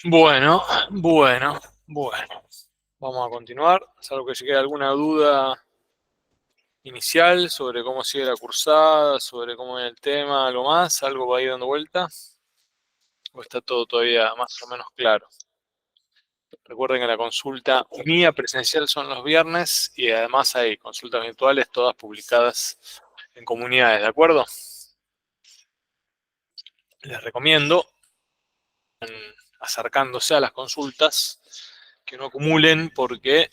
Bueno, bueno. Vamos a continuar, salvo que si queda alguna duda inicial sobre cómo sigue la cursada, sobre cómo viene el tema, algo más, algo va a ir dando vuelta, o está todo todavía más o menos claro. Recuerden que la consulta mía presencial son los viernes y además hay consultas virtuales todas publicadas en comunidades, ¿de acuerdo? Les recomiendo, acercándose a las consultas, que no acumulen porque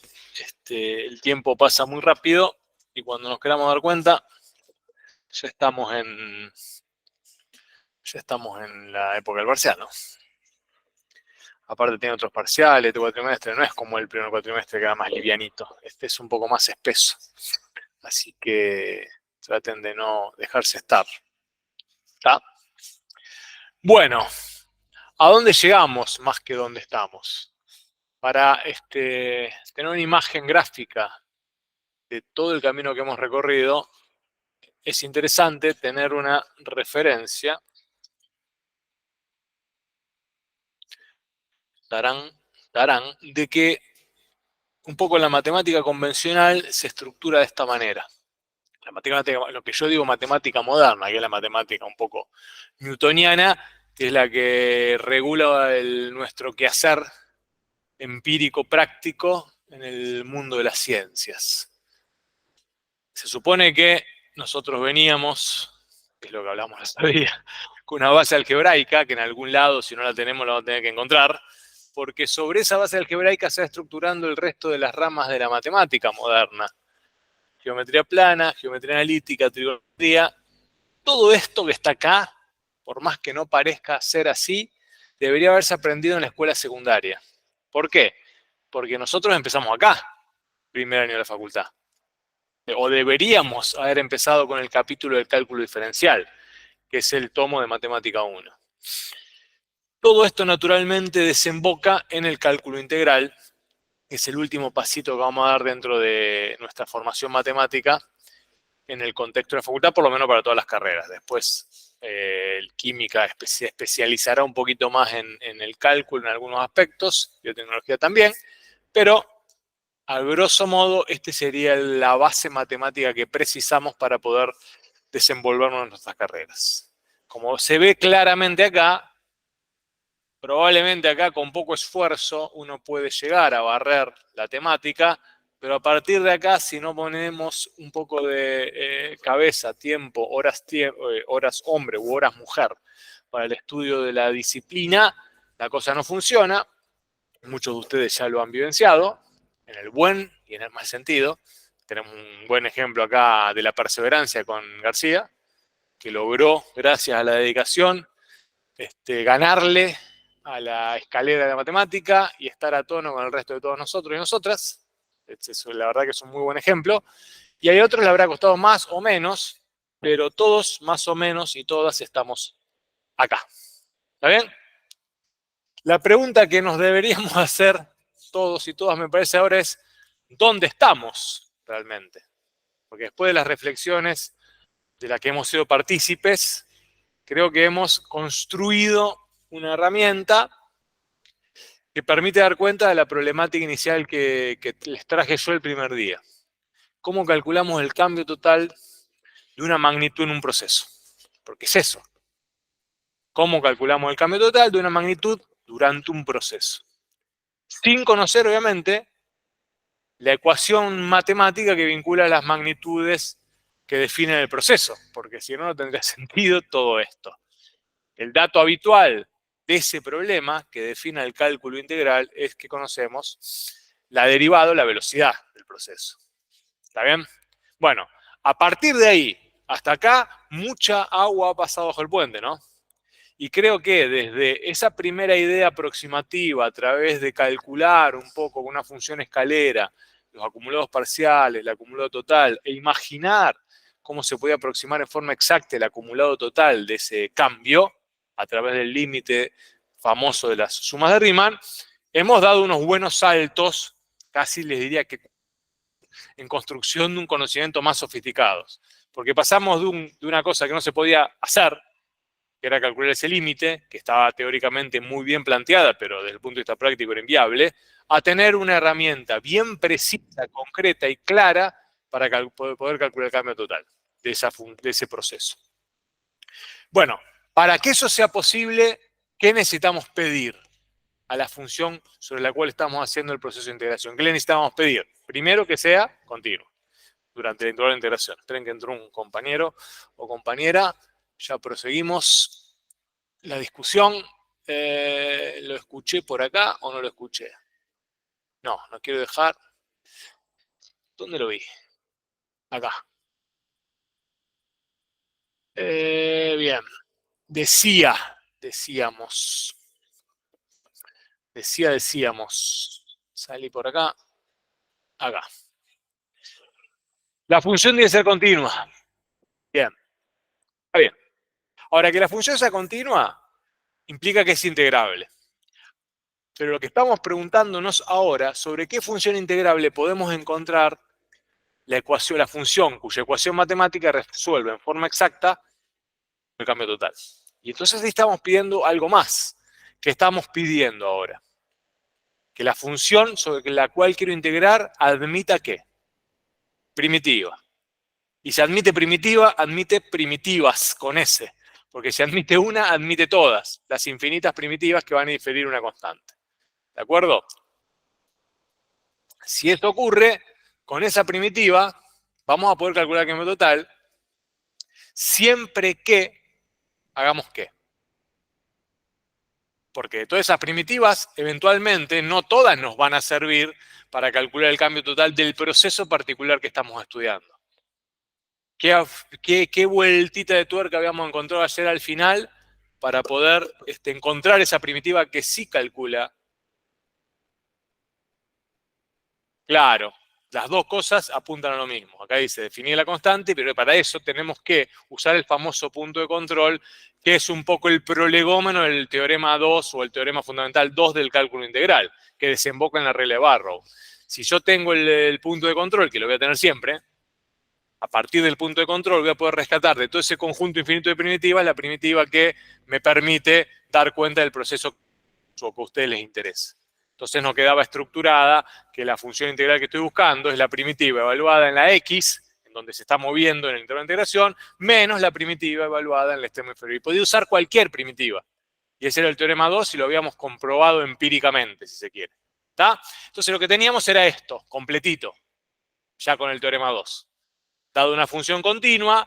el tiempo pasa muy rápido y cuando nos queramos dar cuenta ya estamos en, ya estamos en la época del parcial, ¿no? Aparte tiene otros parciales, este cuatrimestre no es como el primer cuatrimestre que era más livianito, este es un poco más espeso, así que traten de no dejarse estar, ¿está? Bueno, ¿a dónde llegamos más que dónde estamos? Para tener una imagen gráfica de todo el camino que hemos recorrido, es interesante tener una referencia, de que un poco la matemática convencional se estructura de esta manera. La matemática, lo que yo digo matemática moderna, que es la matemática un poco newtoniana, que es la que regula nuestro quehacer empírico práctico en el mundo de las ciencias. Se supone que nosotros veníamos, que es lo que hablamos el otro día, con una base algebraica, que en algún lado, si no la tenemos, la vamos a tener que encontrar, porque sobre esa base algebraica se va estructurando el resto de las ramas de la matemática moderna. Geometría plana, geometría analítica, trigonometría, todo esto que está acá, por más que no parezca ser así, debería haberse aprendido en la escuela secundaria. ¿Por qué? Porque nosotros empezamos acá, primer año de la facultad. O deberíamos haber empezado con el capítulo del cálculo diferencial, que es el tomo de matemática 1. Todo esto naturalmente desemboca en el cálculo integral, que es el último pasito que vamos a dar dentro de nuestra formación matemática en el contexto de la facultad, por lo menos para todas las carreras. Después, química se especializará un poquito más en el cálculo en algunos aspectos, biotecnología también, pero a grosso modo, esta sería la base matemática que precisamos para poder desenvolvernos en nuestras carreras. Como se ve claramente acá, probablemente acá con poco esfuerzo uno puede llegar a barrer la temática, pero a partir de acá, si no ponemos un poco de cabeza, tiempo, horas hombre u horas mujer para el estudio de la disciplina, la cosa no funciona. Muchos de ustedes ya lo han vivenciado, en el buen y en el mal sentido. Tenemos un buen ejemplo acá de la perseverancia con García, que logró, gracias a la dedicación, ganarle a la escalera de la matemática y estar a tono con el resto de todos nosotros y nosotras. La verdad que es un muy buen ejemplo. Y hay otros le habrá costado más o menos, pero todos más o menos y todas estamos acá. ¿Está bien? La pregunta que nos deberíamos hacer todos y todas, me parece ahora, es ¿dónde estamos realmente? Porque después de las reflexiones de las que hemos sido partícipes, creo que hemos construido una herramienta que permite dar cuenta de la problemática inicial que les traje yo el primer día. ¿Cómo calculamos el cambio total de una magnitud en un proceso? Porque es eso. ¿Cómo calculamos el cambio total de una magnitud durante un proceso? Sin conocer, obviamente, la ecuación matemática que vincula las magnitudes que definen el proceso, porque si no, no tendría sentido todo esto. El dato habitual de ese problema que define el cálculo integral es que conocemos la derivada, la velocidad del proceso. ¿Está bien? Bueno, a partir de ahí hasta acá, mucha agua ha pasado bajo el puente, ¿no? Y creo que desde esa primera idea aproximativa, a través de calcular un poco con una función escalera, los acumulados parciales, el acumulado total, e imaginar cómo se puede aproximar en forma exacta el acumulado total de ese cambio, a través del límite famoso de las sumas de Riemann, hemos dado unos buenos saltos, casi les diría que en construcción de un conocimiento más sofisticado. Porque pasamos de una cosa que no se podía hacer, que era calcular ese límite, que estaba teóricamente muy bien planteada, pero desde el punto de vista práctico era inviable, a tener una herramienta bien precisa, concreta y clara para poder calcular el cambio total de ese proceso. Bueno, para que eso sea posible, ¿qué necesitamos pedir a la función sobre la cual estamos haciendo el proceso de integración? ¿Qué le necesitamos pedir? Primero, que sea continuo durante la integración. Esperen que entró un compañero o compañera. Ya proseguimos la discusión. ¿Lo escuché por acá o no lo escuché? No, no quiero dejar. ¿Dónde lo vi? Acá. Bien. Decíamos. Salí por acá. Acá. La función debe ser continua. Bien. Está bien. Ahora, que la función sea continua implica que es integrable. Pero lo que estamos preguntándonos ahora, sobre qué función integrable podemos encontrar la función cuya ecuación matemática resuelve en forma exacta el cambio total. Y entonces estamos pidiendo algo más. ¿Qué estamos pidiendo ahora? Que la función sobre la cual quiero integrar admita ¿qué? Primitiva. Y si admite primitiva, admite primitivas con S. Porque si admite una, admite todas. Las infinitas primitivas que van a diferir una constante. ¿De acuerdo? Si esto ocurre, con esa primitiva vamos a poder calcular el cambio total siempre que hagamos ¿qué? Porque de todas esas primitivas, eventualmente, no todas nos van a servir para calcular el cambio total del proceso particular que estamos estudiando. ¿Qué vueltita de tuerca habíamos encontrado ayer al final para poder encontrar esa primitiva que sí calcula? Claro, las dos cosas apuntan a lo mismo. Acá dice definir la constante, pero para eso tenemos que usar el famoso punto de control, que es un poco el prolegómeno del teorema 2 o el teorema fundamental 2 del cálculo integral, que desemboca en la regla de Barrow. Si yo tengo el punto de control, que lo voy a tener siempre, a partir del punto de control voy a poder rescatar de todo ese conjunto infinito de primitivas la primitiva que me permite dar cuenta del proceso que a ustedes les interesa. Entonces nos quedaba estructurada que la función integral que estoy buscando es la primitiva evaluada en la X, en donde se está moviendo en el intervalo de integración, menos la primitiva evaluada en el extremo inferior. Y podía usar cualquier primitiva. Y ese era el teorema 2 y lo habíamos comprobado empíricamente, si se quiere. ¿Está? Entonces lo que teníamos era esto, completito, ya con el teorema 2. Dado una función continua,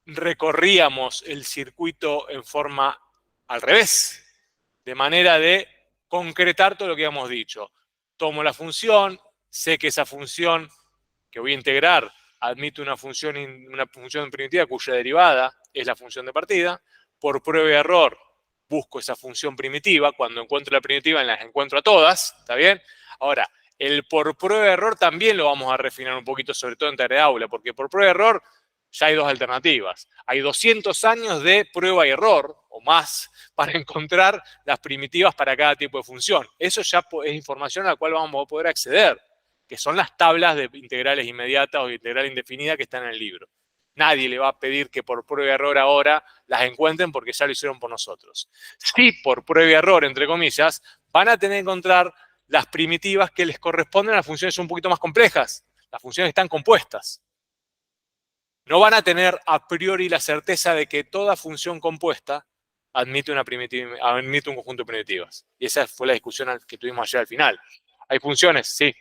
recorríamos el circuito en forma al revés, de manera de concretar todo lo que habíamos dicho. Tomo la función, sé que esa función que voy a integrar admite una función primitiva cuya derivada es la función de partida. Por prueba y error busco esa función primitiva. Cuando encuentro la primitiva, las encuentro a todas. ¿Está bien? Ahora, el por prueba y error también lo vamos a refinar un poquito, sobre todo en tarea de aula, porque por prueba y error ya hay dos alternativas. Hay 200 años de prueba y error, o más, para encontrar las primitivas para cada tipo de función. Eso ya es información a la cual vamos a poder acceder, que son las tablas de integrales inmediatas o de integral indefinida que están en el libro. Nadie le va a pedir que por prueba y error ahora las encuentren porque ya lo hicieron por nosotros. Sí, por prueba y error, entre comillas, van a tener que encontrar las primitivas que les corresponden a las funciones un poquito más complejas. Las funciones están compuestas. No van a tener a priori la certeza de que toda función compuesta admite un conjunto de primitivas. Y esa fue la discusión que tuvimos ayer al final. ¿Hay funciones? Sí.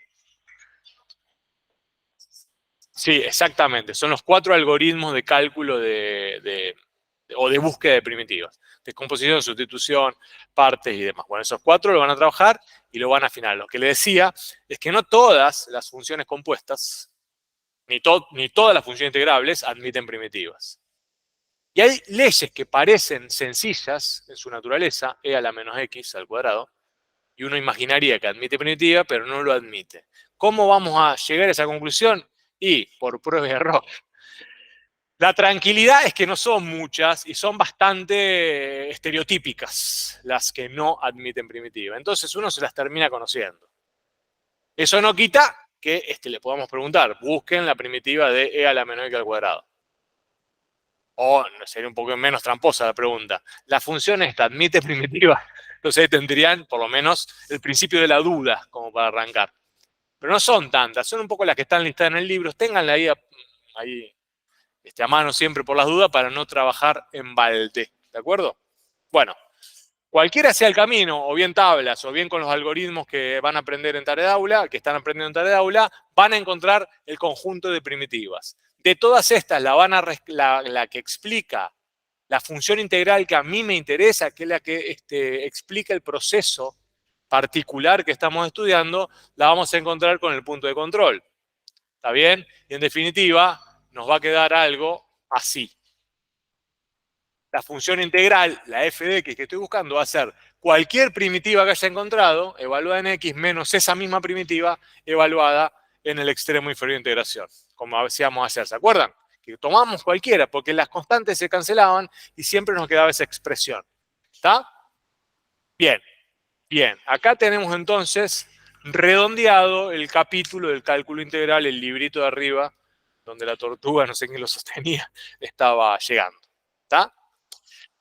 Sí, exactamente. Son los 4 algoritmos de cálculo o de búsqueda de primitivas. Descomposición, sustitución, partes y demás. Bueno, esos 4 lo van a trabajar y lo van a afinar. Lo que le decía es que no todas las funciones compuestas, ni todas las funciones integrables admiten primitivas. Y hay leyes que parecen sencillas en su naturaleza, e a la menos x al cuadrado, y uno imaginaría que admite primitiva, pero no lo admite. ¿Cómo vamos a llegar a esa conclusión? Y por prueba y error. La tranquilidad es que no son muchas y son bastante estereotípicas las que no admiten primitiva. Entonces uno se las termina conociendo. Eso no quita que le podamos preguntar, busquen la primitiva de e a la menos x al cuadrado. O sería un poco menos tramposa la pregunta. ¿La función esta admite primitiva? Entonces tendrían por lo menos el principio de la duda como para arrancar. Pero no son tantas, son un poco las que están listadas en el libro. Ténganla ahí a mano siempre por las dudas para no trabajar en balde. ¿De acuerdo? Bueno, cualquiera sea el camino, o bien tablas, o bien con los algoritmos que van a aprender en tarea de aula, que están aprendiendo en tarea de aula, van a encontrar el conjunto de primitivas. De todas estas, la que explica la función integral que a mí me interesa, que es la que explica el proceso particular que estamos estudiando, la vamos a encontrar con el punto de control. ¿Está bien? Y en definitiva, nos va a quedar algo así. La función integral, la f de x que estoy buscando, va a ser cualquier primitiva que haya encontrado, evaluada en x, menos esa misma primitiva, evaluada en el extremo inferior de integración, como decíamos ayer. ¿Se acuerdan? Que tomamos cualquiera, porque las constantes se cancelaban y siempre nos quedaba esa expresión. ¿Está? Bien. Bien. Acá tenemos entonces redondeado el capítulo del cálculo integral, el librito de arriba, donde la tortuga, no sé quién lo sostenía, estaba llegando. ¿Está?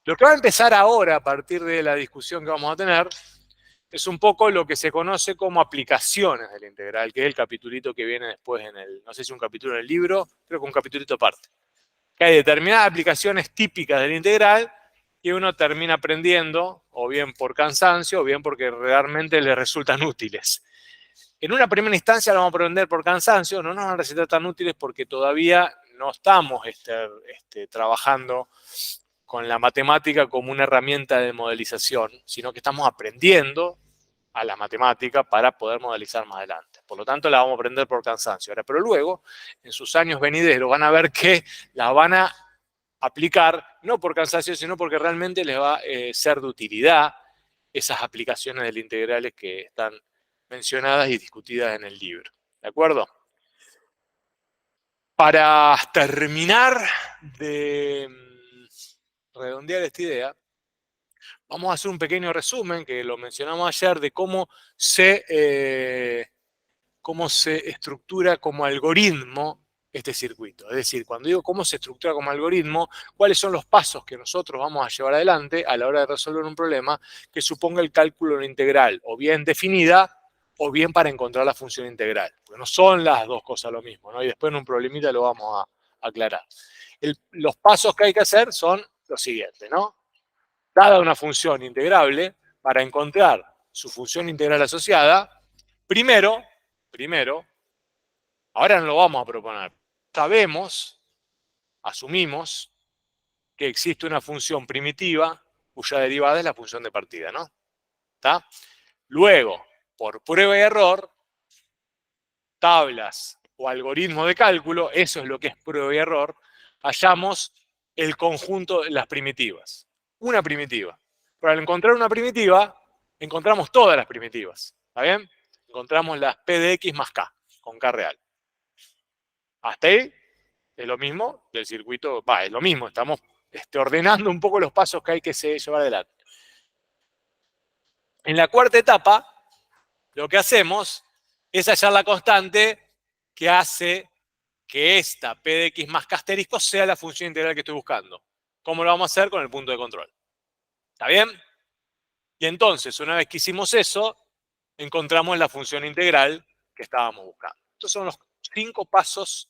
Lo que va a empezar ahora, a partir de la discusión que vamos a tener, es un poco lo que se conoce como aplicaciones de la integral, que es el capitulito que viene después en el, no sé si un capítulo en el libro, creo que un capitulito aparte. Que hay determinadas aplicaciones típicas de la integral que uno termina aprendiendo, o bien por cansancio, o bien porque realmente le resultan útiles. En una primera instancia lo vamos a aprender por cansancio, no nos van a resultar tan útiles porque todavía no estamos trabajando con la matemática como una herramienta de modelización, sino que estamos aprendiendo a la matemática para poder modelizar más adelante. Por lo tanto, la vamos a aprender por cansancio. Ahora, pero luego, en sus años venideros, van a ver que la van a aplicar, no por cansancio, sino porque realmente les va a ser de utilidad esas aplicaciones de las integrales que están mencionadas y discutidas en el libro. ¿De acuerdo? Para terminar de redondear esta idea, vamos a hacer un pequeño resumen, que lo mencionamos ayer, de cómo se estructura como algoritmo este circuito. Es decir, cuando digo cómo se estructura como algoritmo, cuáles son los pasos que nosotros vamos a llevar adelante a la hora de resolver un problema que suponga el cálculo de una integral, o bien definida, o bien para encontrar la función integral. Porque no son las dos cosas lo mismo, ¿no? Y después en un problemita lo vamos a aclarar. Los pasos que hay que hacer son los siguientes, ¿no? Dada una función integrable, para encontrar su función integral asociada, primero, ahora no lo vamos a proponer, asumimos que existe una función primitiva cuya derivada es la función de partida, ¿no? ¿Está? Luego, por prueba y error, tablas o algoritmo de cálculo, eso es lo que es prueba y error, hallamos el conjunto de las primitivas. Una primitiva. Pero al encontrar una primitiva, encontramos todas las primitivas. ¿Está bien? Encontramos las P de X más K, con K real. Hasta ahí es lo mismo del circuito, es lo mismo, estamos ordenando un poco los pasos que hay que llevar adelante. En la cuarta etapa, lo que hacemos es hallar la constante que hace que esta P de X más K asterisco sea la función integral que estoy buscando. ¿Cómo lo vamos a hacer? Con el punto de control. ¿Está bien? Y entonces, una vez que hicimos eso, encontramos la función integral que estábamos buscando. Estos son los 5 pasos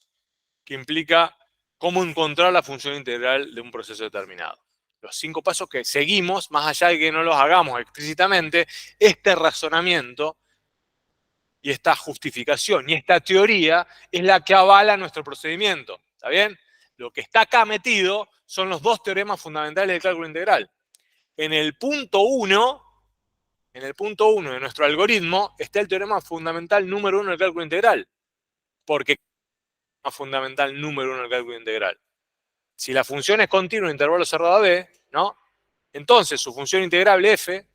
que implica cómo encontrar la función integral de un proceso determinado. Los 5 pasos que seguimos, más allá de que no los hagamos explícitamente, este razonamiento y esta justificación y esta teoría es la que avala nuestro procedimiento. ¿Está bien? Lo que está acá metido son los 2 teoremas fundamentales del cálculo integral. En el punto 1 de nuestro algoritmo está el teorema fundamental número 1 del cálculo integral. Porque es el fundamental número 1 del cálculo integral. Si la función es continua en intervalo cerrado a b, ¿no? Entonces su función integrable f,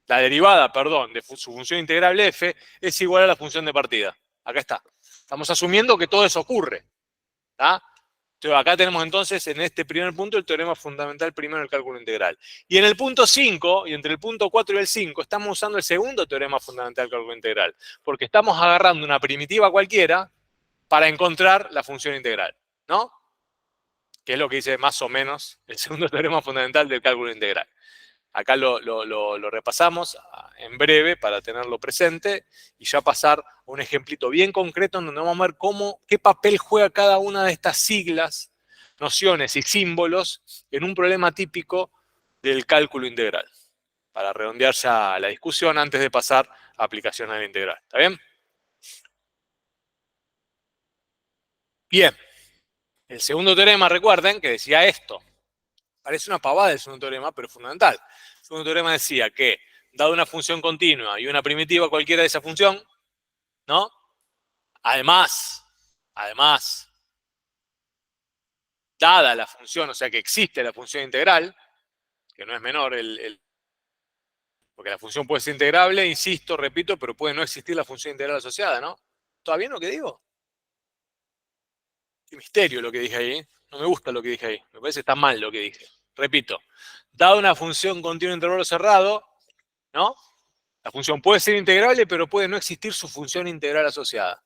la derivada, perdón, de su función integrable f, es igual a la función de partida. Acá está. Estamos asumiendo que todo eso ocurre. ¿Está? Entonces, acá tenemos entonces, en este primer punto, el teorema fundamental primero del cálculo integral. Y en el punto 5, y entre el punto 4 y el 5, estamos usando el segundo teorema fundamental del cálculo integral. Porque estamos agarrando una primitiva cualquiera para encontrar la función integral, ¿no? que es lo que dice más o menos el segundo teorema fundamental del cálculo integral. Acá lo repasamos en breve para tenerlo presente y ya pasar a un ejemplito bien concreto en donde vamos a ver qué papel juega cada una de estas siglas, nociones y símbolos en un problema típico del cálculo integral, para redondear ya la discusión antes de pasar a aplicación a la integral. ¿Está bien? Bien. El segundo teorema, recuerden que decía esto. Parece una pavada el segundo teorema, pero es fundamental. El segundo teorema decía que, dado una función continua y una primitiva cualquiera de esa función, ¿no? Además, dada la función, o sea que existe la función integral, que no es menor, porque la función puede ser integrable, insisto, repito, pero puede no existir la función integral asociada, ¿no? ¿Está bien lo que digo? Qué misterio lo que dije ahí, ¿eh? No me gusta lo que dije ahí, me parece que está mal lo que dije. Repito, dada una función continua en intervalo cerrado, ¿no? La función puede ser integrable, pero puede no existir su función integral asociada.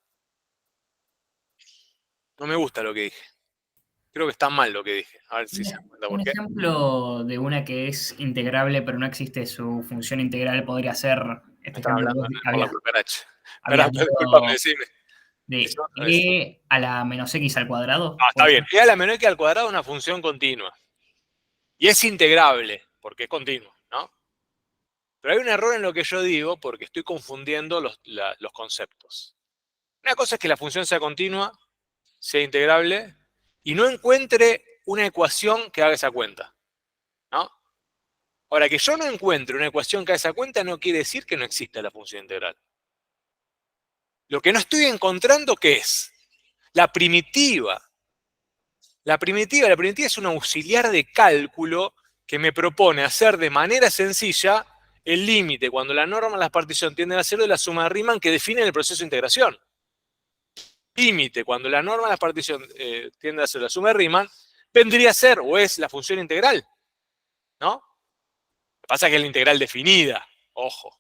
No me gusta lo que dije. Creo que está mal lo que dije. A ver si se dan cuenta Un por qué. ejemplo de una que es integrable pero no existe su función integral podría ser Me este están ejemplo que hablando vos por la cucaracha. habías Disculpame, dado decime. de A ver. e a la menos x al cuadrado. Ah, está bien. E a la menor que al cuadrado es una función continua. Y es integrable, porque es continua, ¿no? Pero hay un error en lo que yo digo porque estoy confundiendo los conceptos. Una cosa es que la función sea continua, sea integrable, y no encuentre una ecuación que haga esa cuenta, ¿no? Ahora, que yo no encuentre una ecuación que haga esa cuenta no quiere decir que no exista la función integral. Lo que no estoy encontrando, ¿qué es? La primitiva. La primitiva es un auxiliar de cálculo que me propone hacer de manera sencilla el límite cuando la norma de la partición tiende a cero de la suma de Riemann que define el proceso de integración. Límite cuando la norma de la partición tiende a cero de la suma de Riemann vendría a ser o es la función integral, ¿no? Lo que pasa es que es la integral definida, ojo.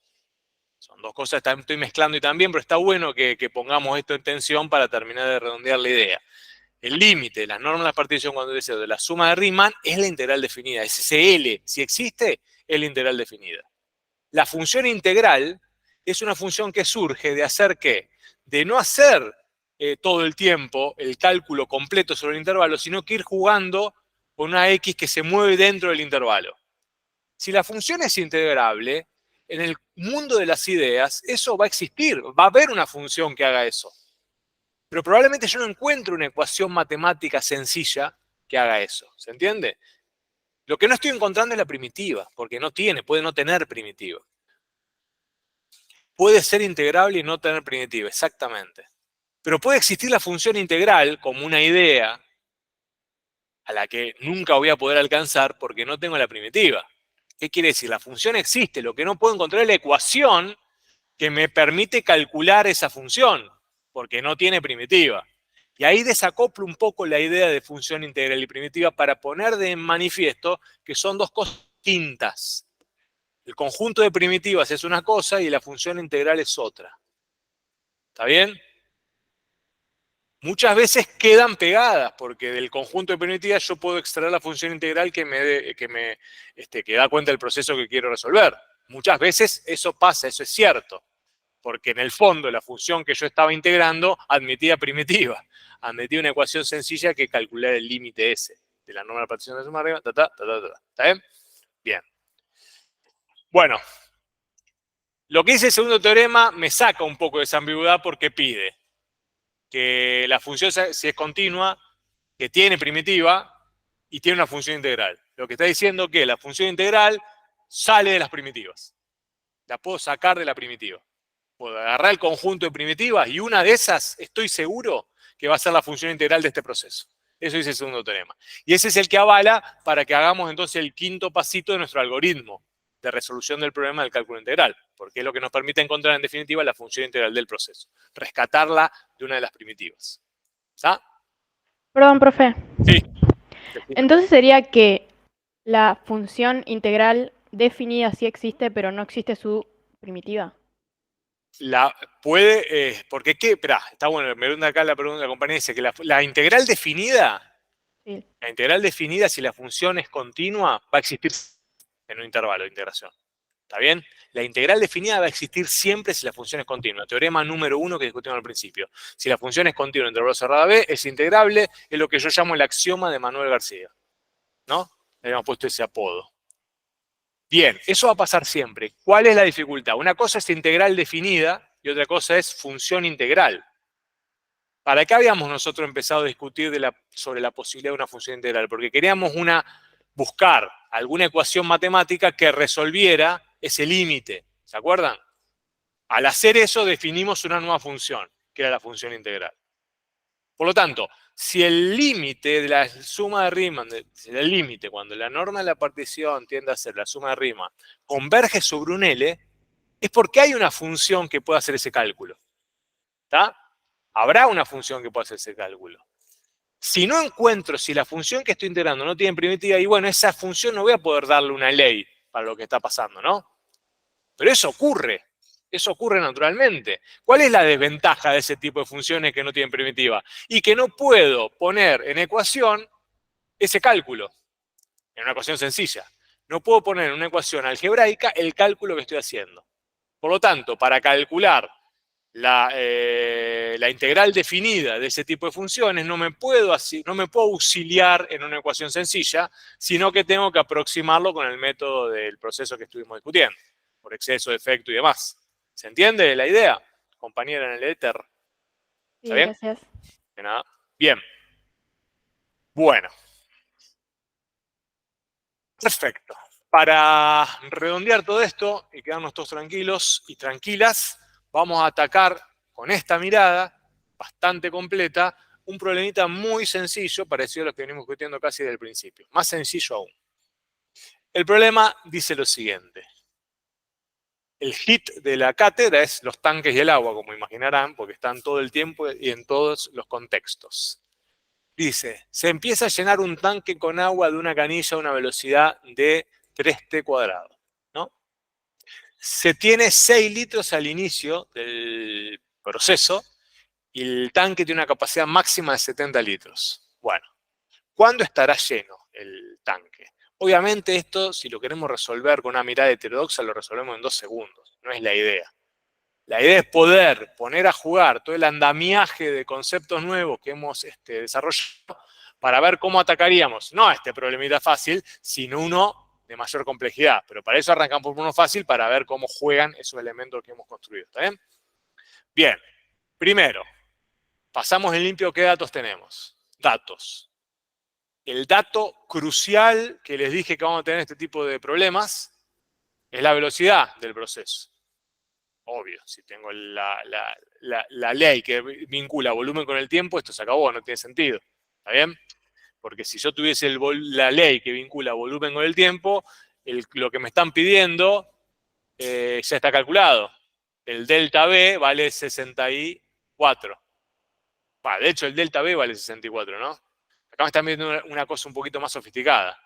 Son dos cosas que estoy mezclando y también, pero está bueno que pongamos esto en tensión para terminar de redondear la idea. El límite de las normas de la partición cuando dice de la suma de Riemann es la integral definida. Es ese L, si existe, es la integral definida. La función integral es una función que surge de hacer ¿qué? De no hacer todo el tiempo el cálculo completo sobre el intervalo, sino que ir jugando con una X que se mueve dentro del intervalo. Si la función es integrable, en el mundo de las ideas, eso va a existir. Va a haber una función que haga eso. Pero probablemente yo no encuentro una ecuación matemática sencilla que haga eso. ¿Se entiende? Lo que no estoy encontrando es la primitiva, porque no tiene, puede no tener primitiva. Puede ser integrable y no tener primitiva, exactamente. Pero puede existir la función integral como una idea a la que nunca voy a poder alcanzar porque no tengo la primitiva. ¿Qué quiere decir? La función existe, lo que no puedo encontrar es la ecuación que me permite calcular esa función, porque no tiene primitiva. Y ahí desacoplo un poco la idea de función integral y primitiva para poner de manifiesto que son dos cosas distintas. El conjunto de primitivas es una cosa y la función integral es otra. ¿Está bien? Muchas veces quedan pegadas, porque del conjunto de primitivas yo puedo extraer la función integral que da cuenta del proceso que quiero resolver. Muchas veces eso pasa, eso es cierto, porque en el fondo la función que yo estaba integrando admitía primitiva, admitía una ecuación sencilla que calcular el límite ese de la norma de la partición de suma arriba, ¿está bien? Bien. Bueno, lo que dice el segundo teorema me saca un poco de esa ambigüedad porque pide que la función, si es continua, que tiene primitiva y tiene una función integral. Lo que está diciendo es que la función integral sale de las primitivas. La puedo sacar de la primitiva. Puedo agarrar el conjunto de primitivas y una de esas estoy seguro que va a ser la función integral de este proceso. Eso dice el segundo teorema. Y ese es el que avala para que hagamos entonces el quinto pasito de nuestro algoritmo de resolución del problema del cálculo integral, porque es lo que nos permite encontrar en definitiva la función integral del proceso, rescatarla de una de las primitivas. ¿Está? Perdón, profe. Sí. Entonces sería que la función integral definida sí existe, pero no existe su primitiva. Porque qué, espera, está bueno, me pregunta acá la pregunta de la compañía, dice que la integral definida Sí. La integral definida, si la función es continua, va a existir en un intervalo de integración. ¿Está bien? La integral definida va a existir siempre si la función es continua. Teorema número 1 que discutimos al principio. Si la función es continua en intervalo cerrado B, es integrable, es lo que yo llamo el axioma de Manuel García. ¿No? Le hemos puesto ese apodo. Bien, eso va a pasar siempre. ¿Cuál es la dificultad? Una cosa es integral definida y otra cosa es función integral. ¿Para qué habíamos nosotros empezado a discutir sobre la posibilidad de una función integral? Porque queríamos buscar alguna ecuación matemática que resolviera ese límite. ¿Se acuerdan? Al hacer eso definimos una nueva función, que era la función integral. Por lo tanto, si el límite de la suma de Riemann, el límite cuando la norma de la partición tiende a ser la suma de Riemann, converge sobre un L, es porque hay una función que pueda hacer ese cálculo. ¿Está? Habrá una función que pueda hacer ese cálculo. Si no encuentro, si la función que estoy integrando no tiene primitiva, y bueno, esa función no voy a poder darle una ley para lo que está pasando, ¿no? Pero eso ocurre naturalmente. ¿Cuál es la desventaja de ese tipo de funciones que no tienen primitiva? Y que no puedo poner en ecuación ese cálculo, en una ecuación sencilla. No puedo poner en una ecuación algebraica el cálculo que estoy haciendo. Por lo tanto, para calcular la integral definida de ese tipo de funciones, no me puedo auxiliar en una ecuación sencilla, sino que tengo que aproximarlo con el método del proceso que estuvimos discutiendo, por exceso, efecto y demás. ¿Se entiende la idea, compañera en el éter? Sí, ¿Está bien? gracias. De nada. Bien. Bueno. Perfecto. Para redondear todo esto y quedarnos todos tranquilos y tranquilas, vamos a atacar con esta mirada bastante completa un problemita muy sencillo, parecido a lo que venimos discutiendo casi desde el principio. Más sencillo aún. El problema dice lo siguiente. El hit de la cátedra es los tanques y el agua, como imaginarán, porque están todo el tiempo y en todos los contextos. Dice, se empieza a llenar un tanque con agua de una canilla a una velocidad de 3t², ¿no? Se tiene 6 litros al inicio del proceso y el tanque tiene una capacidad máxima de 70 litros. Bueno, ¿cuándo estará lleno el tanque? Obviamente esto, si lo queremos resolver con una mirada heterodoxa, lo resolvemos en 2 segundos. No es la idea. La idea es poder poner a jugar todo el andamiaje de conceptos nuevos que hemos desarrollado para ver cómo atacaríamos, no a este problemita fácil, sino uno de mayor complejidad. Pero para eso arrancamos por uno fácil para ver cómo juegan esos elementos que hemos construido. ¿Está bien? Bien, primero, pasamos en limpio qué datos tenemos. Datos. El dato crucial que les dije que vamos a tener este tipo de problemas es la velocidad del proceso. Obvio, si tengo la ley que vincula volumen con el tiempo, esto se acabó, no tiene sentido. ¿Está bien? Porque si yo tuviese la ley que vincula volumen con el tiempo, lo que me están pidiendo ya está calculado. El delta B vale 64. De hecho, el delta B vale 64, ¿no? Acá me están pidiendo una cosa un poquito más sofisticada.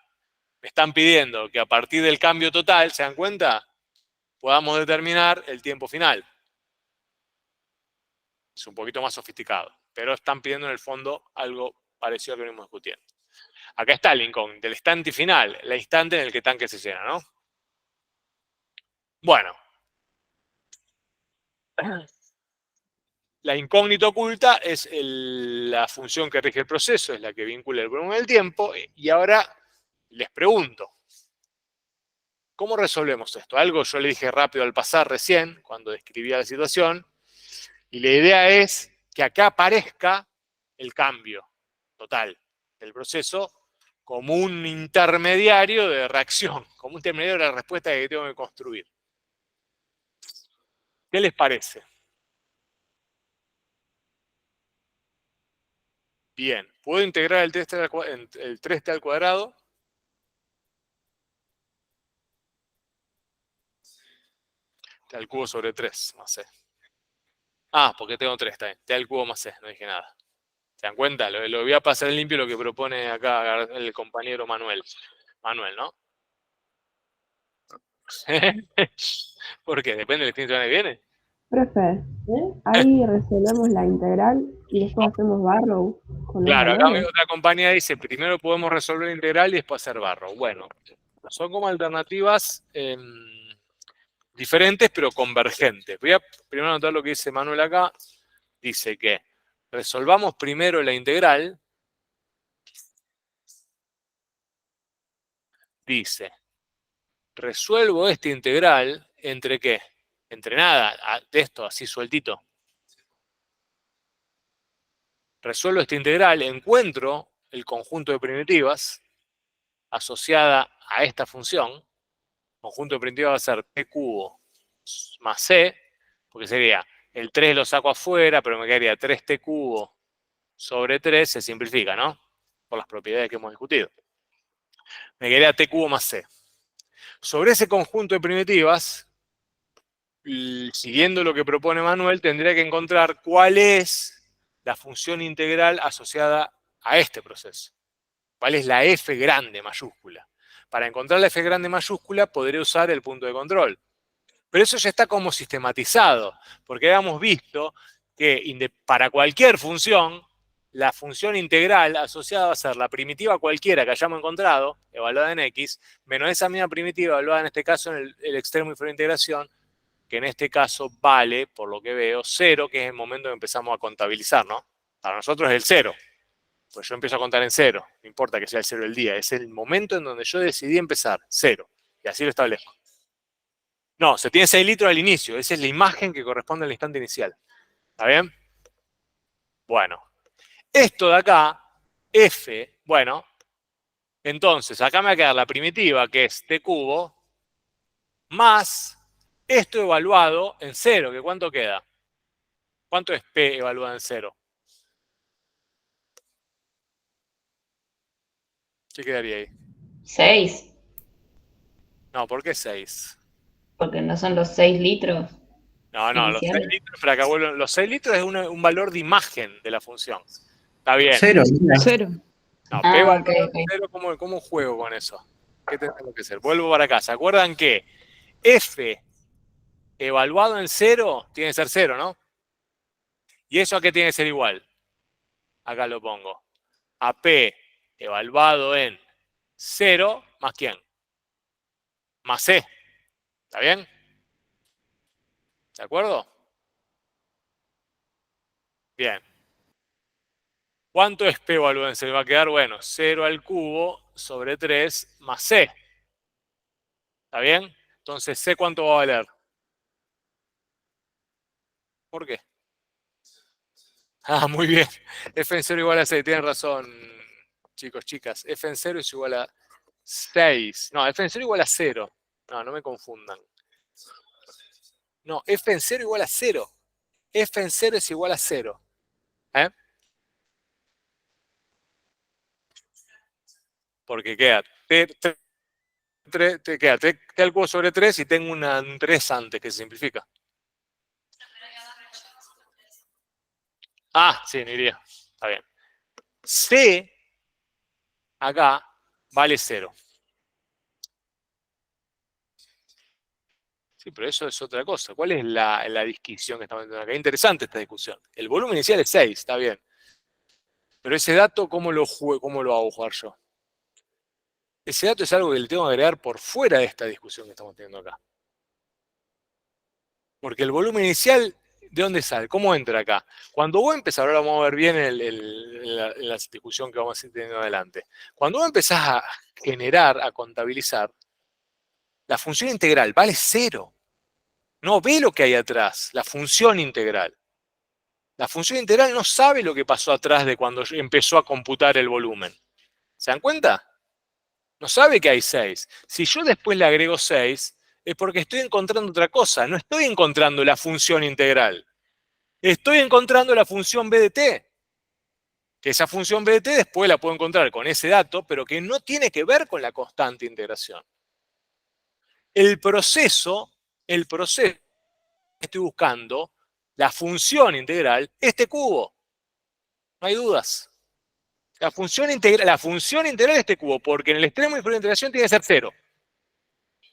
Me están pidiendo que a partir del cambio total, ¿se dan cuenta?, podamos determinar el tiempo final. Es un poquito más sofisticado, pero están pidiendo en el fondo algo parecido a lo que venimos discutiendo. Acá está el incógnito, el instante final, el instante en el que el tanque se llena, ¿no? Bueno. La incógnita oculta es la función que rige el proceso, es la que vincula el volumen del tiempo, y ahora les pregunto, ¿cómo resolvemos esto? Algo yo le dije rápido al pasar recién, cuando describía la situación, y la idea es que acá aparezca el cambio total del proceso como un intermediario de reacción, como un intermediario de la respuesta que tengo que construir. ¿Qué les parece? Bien, ¿puedo integrar el 3t al cuadrado? T al cubo sobre 3 más c. Porque tengo 3 también. T al cubo más c, no dije nada. ¿Se dan cuenta? Lo voy a pasar en limpio lo que propone acá el compañero Manuel. Manuel, ¿no? ¿Por qué? Depende del fin de semana que viene. Profe, ahí resolvemos la integral y después hacemos Barrow. Con Claro, los acá valores. otra compañía dice, primero podemos resolver la integral y después hacer barro. Bueno, son como alternativas diferentes pero convergentes. Voy a primero anotar lo que dice Manuel acá. Dice que resolvamos primero la integral. Dice, resuelvo esta integral entre ¿qué? Entre nada, de esto, así sueltito. Resuelvo esta integral, encuentro el conjunto de primitivas asociada a esta función. Conjunto de primitivas va a ser t cubo más c, porque sería el 3 lo saco afuera, pero me quedaría 3t cubo sobre 3, se simplifica, ¿no? Por las propiedades que hemos discutido. Me quedaría t cubo más c. Sobre ese conjunto de primitivas, siguiendo lo que propone Manuel, tendría que encontrar cuál es la función integral asociada a este proceso. ¿Cuál es la f grande mayúscula? Para encontrar la f grande mayúscula, podré usar el punto de control. Pero eso ya está como sistematizado, porque habíamos visto que para cualquier función, la función integral asociada va a ser la primitiva cualquiera que hayamos encontrado, evaluada en x, menos esa misma primitiva evaluada en este caso en el extremo inferior de integración, que en este caso vale, por lo que veo, 0, que es el momento que empezamos a contabilizar, ¿no? Para nosotros es el 0. Pues yo empiezo a contar en 0, no importa que sea el 0 del día, es el momento en donde yo decidí empezar, 0. Y así lo establezco. No, se tiene 6 litros al inicio, esa es la imagen que corresponde al instante inicial. ¿Está bien? Bueno, esto de acá, f, bueno, entonces acá me va a quedar la primitiva, que es t cubo, más esto evaluado en 0, que ¿cuánto queda? ¿Cuánto es p evaluado en 0? ¿Qué quedaría ahí? 6, No, ¿por qué 6? porque no son los 6 litros No, los 6 iniciales. litros, para acá vuelvo, los 6 litros es un valor de imagen de la función. Está bien. Cero. Mira. Cero. No, p Ah, evaluado ok. en 0, ¿cómo juego con eso? ¿Qué tengo que hacer? Vuelvo para acá. ¿Se acuerdan que f evaluado en 0 tiene que ser 0, ¿no? ¿Y eso a qué tiene que ser igual? Acá lo pongo. A p evaluado en 0 más ¿quién? Más c. ¿Está bien? ¿De acuerdo? Bien. ¿Cuánto es p evaluado en 0? Va a quedar, bueno, 0 al cubo sobre 3 más c. ¿Está bien? Entonces, c, ¿cuánto va a valer? ¿Por qué? Ah, muy bien. F en 0 igual a 6. Tienen razón, chicos, chicas. F en 0 es igual a 6. No, F en 0 igual a 0. No me confundan. No, F en 0 igual a 0. F en 0 es igual a 0. ¿Eh? Porque queda queda t al cubo sobre 3 y tengo un 3 antes que se simplifica. Ah, sí, no iría. Está bien. C acá vale 0. Sí, pero eso es otra cosa. ¿Cuál es la disquisión que estamos teniendo acá? Interesante esta discusión. El volumen inicial es 6, está bien. Pero ese dato, ¿cómo lo hago jugar yo? Ese dato es algo que le tengo que agregar por fuera de esta discusión que estamos teniendo acá. Porque el volumen inicial, ¿de dónde sale? ¿Cómo entra acá? Cuando vos empezás, ahora vamos a ver bien en la discusión que vamos a ir teniendo adelante. Cuando vos empezás a generar, a contabilizar, la función integral vale 0. No ve lo que hay atrás, la función integral. La función integral no sabe lo que pasó atrás de cuando empezó a computar el volumen. ¿Se dan cuenta? No sabe que hay 6. Si yo después le agrego 6, es porque estoy encontrando otra cosa. No estoy encontrando la función integral. Estoy encontrando la función b de t. Que esa función b de t después la puedo encontrar con ese dato, pero que no tiene que ver con la constante integración. El proceso que estoy buscando, la función integral, es t cubo. No hay dudas. La función integral es este cubo, porque en el extremo inferior de integración tiene que ser 0.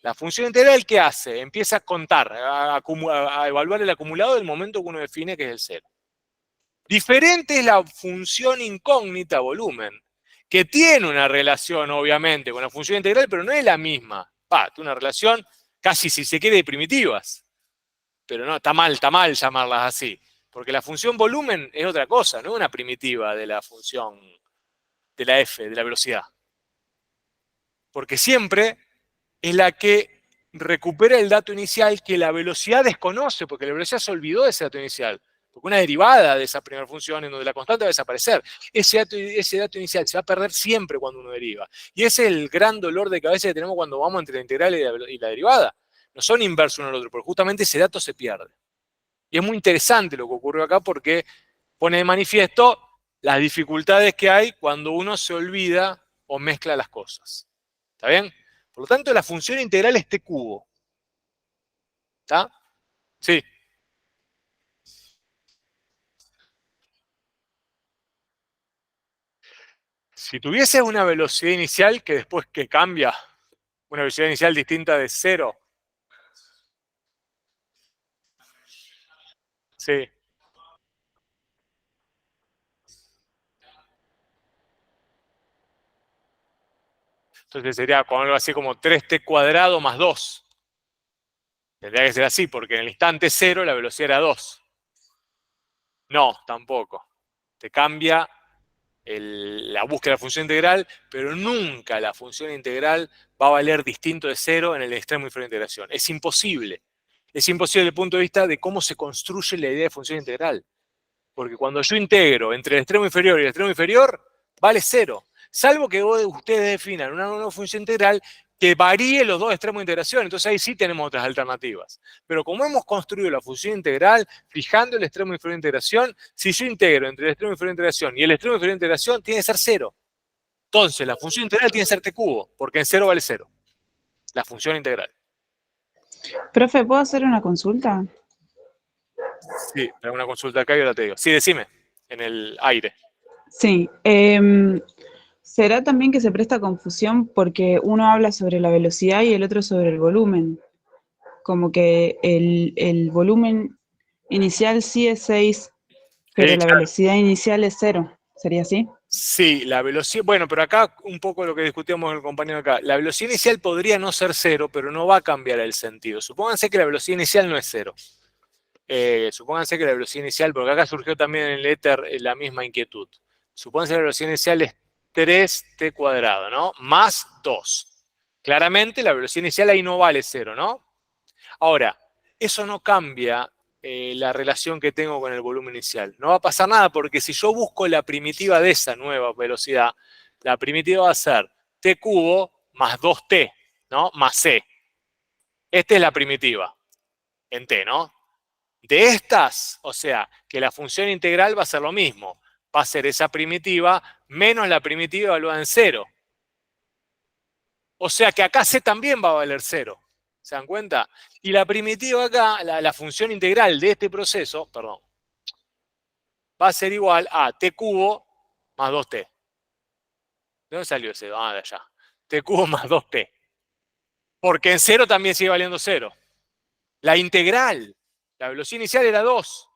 La función integral, ¿qué hace? Empieza a contar, a evaluar el acumulado del momento que uno define que es el 0. Diferente es la función incógnita volumen, que tiene una relación, obviamente, con la función integral, pero no es la misma. Tiene una relación casi, si se quiere, de primitivas. Pero no, está mal llamarlas así. Porque la función volumen es otra cosa, no es una primitiva de la función de la f, de la velocidad. Porque siempre es la que recupera el dato inicial que la velocidad desconoce, porque la velocidad se olvidó de ese dato inicial. Porque una derivada de esa primera función en donde la constante va a desaparecer. Ese dato inicial se va a perder siempre cuando uno deriva. Y ese es el gran dolor de cabeza que tenemos cuando vamos entre la integral y la derivada. No son inversos uno al otro, porque justamente ese dato se pierde. Y es muy interesante lo que ocurrió acá porque pone de manifiesto las dificultades que hay cuando uno se olvida o mezcla las cosas. ¿Está bien? Por lo tanto, la función integral es t cubo. ¿Está? Sí. Si tuvieses una velocidad inicial que después que cambia, una velocidad inicial distinta de 0. Sí. Entonces sería algo así como 3t cuadrado más 2. Tendría que ser así, porque en el instante 0 la velocidad era 2. No, tampoco. Te cambia la búsqueda de la función integral, pero nunca la función integral va a valer distinto de 0 en el extremo inferior de integración. Es imposible. Es imposible desde el punto de vista de cómo se construye la idea de función integral. Porque cuando yo integro entre el extremo inferior y el extremo inferior, vale 0. Salvo que ustedes definan una nueva función integral que varíe los dos extremos de integración. Entonces ahí sí tenemos otras alternativas. Pero como hemos construido la función integral, fijando el extremo inferior de integración, si yo integro entre el extremo inferior de integración y el extremo inferior de integración, tiene que ser 0. Entonces la función integral tiene que ser t cubo, porque en 0 vale 0. La función integral. Profe, ¿puedo hacer una consulta? Sí, tengo una consulta acá y ahora te digo. Sí, decime, en el aire. Sí. ¿Será también que se presta confusión porque uno habla sobre la velocidad y el otro sobre el volumen? Como que el volumen inicial sí es 6, pero la Claro. velocidad inicial es 0. ¿Sería así? Sí, la velocidad, bueno, pero acá un poco lo que discutíamos con el compañero acá, la velocidad inicial podría no ser 0, pero no va a cambiar el sentido. Supónganse que la velocidad inicial no es 0. Supónganse que la velocidad inicial, porque acá surgió también en el éter la misma inquietud. Supónganse que la velocidad inicial es 3t cuadrado, ¿no? Más 2. Claramente la velocidad inicial ahí no vale 0, ¿no? Ahora, eso no cambia la relación que tengo con el volumen inicial. No va a pasar nada porque si yo busco la primitiva de esa nueva velocidad, la primitiva va a ser t cubo más 2t, ¿no? Más c. Esta es la primitiva en t, ¿no? De estas, o sea, que la función integral va a ser lo mismo. Va a ser esa primitiva menos la primitiva evaluada en 0. O sea que acá c también va a valer 0. ¿Se dan cuenta? Y la primitiva acá, la función integral de este proceso, perdón, va a ser igual a t cubo más 2t. ¿De dónde salió ese? Ah, de allá. T cubo más 2t. Porque en 0 también sigue valiendo 0. La integral, la velocidad inicial era 2,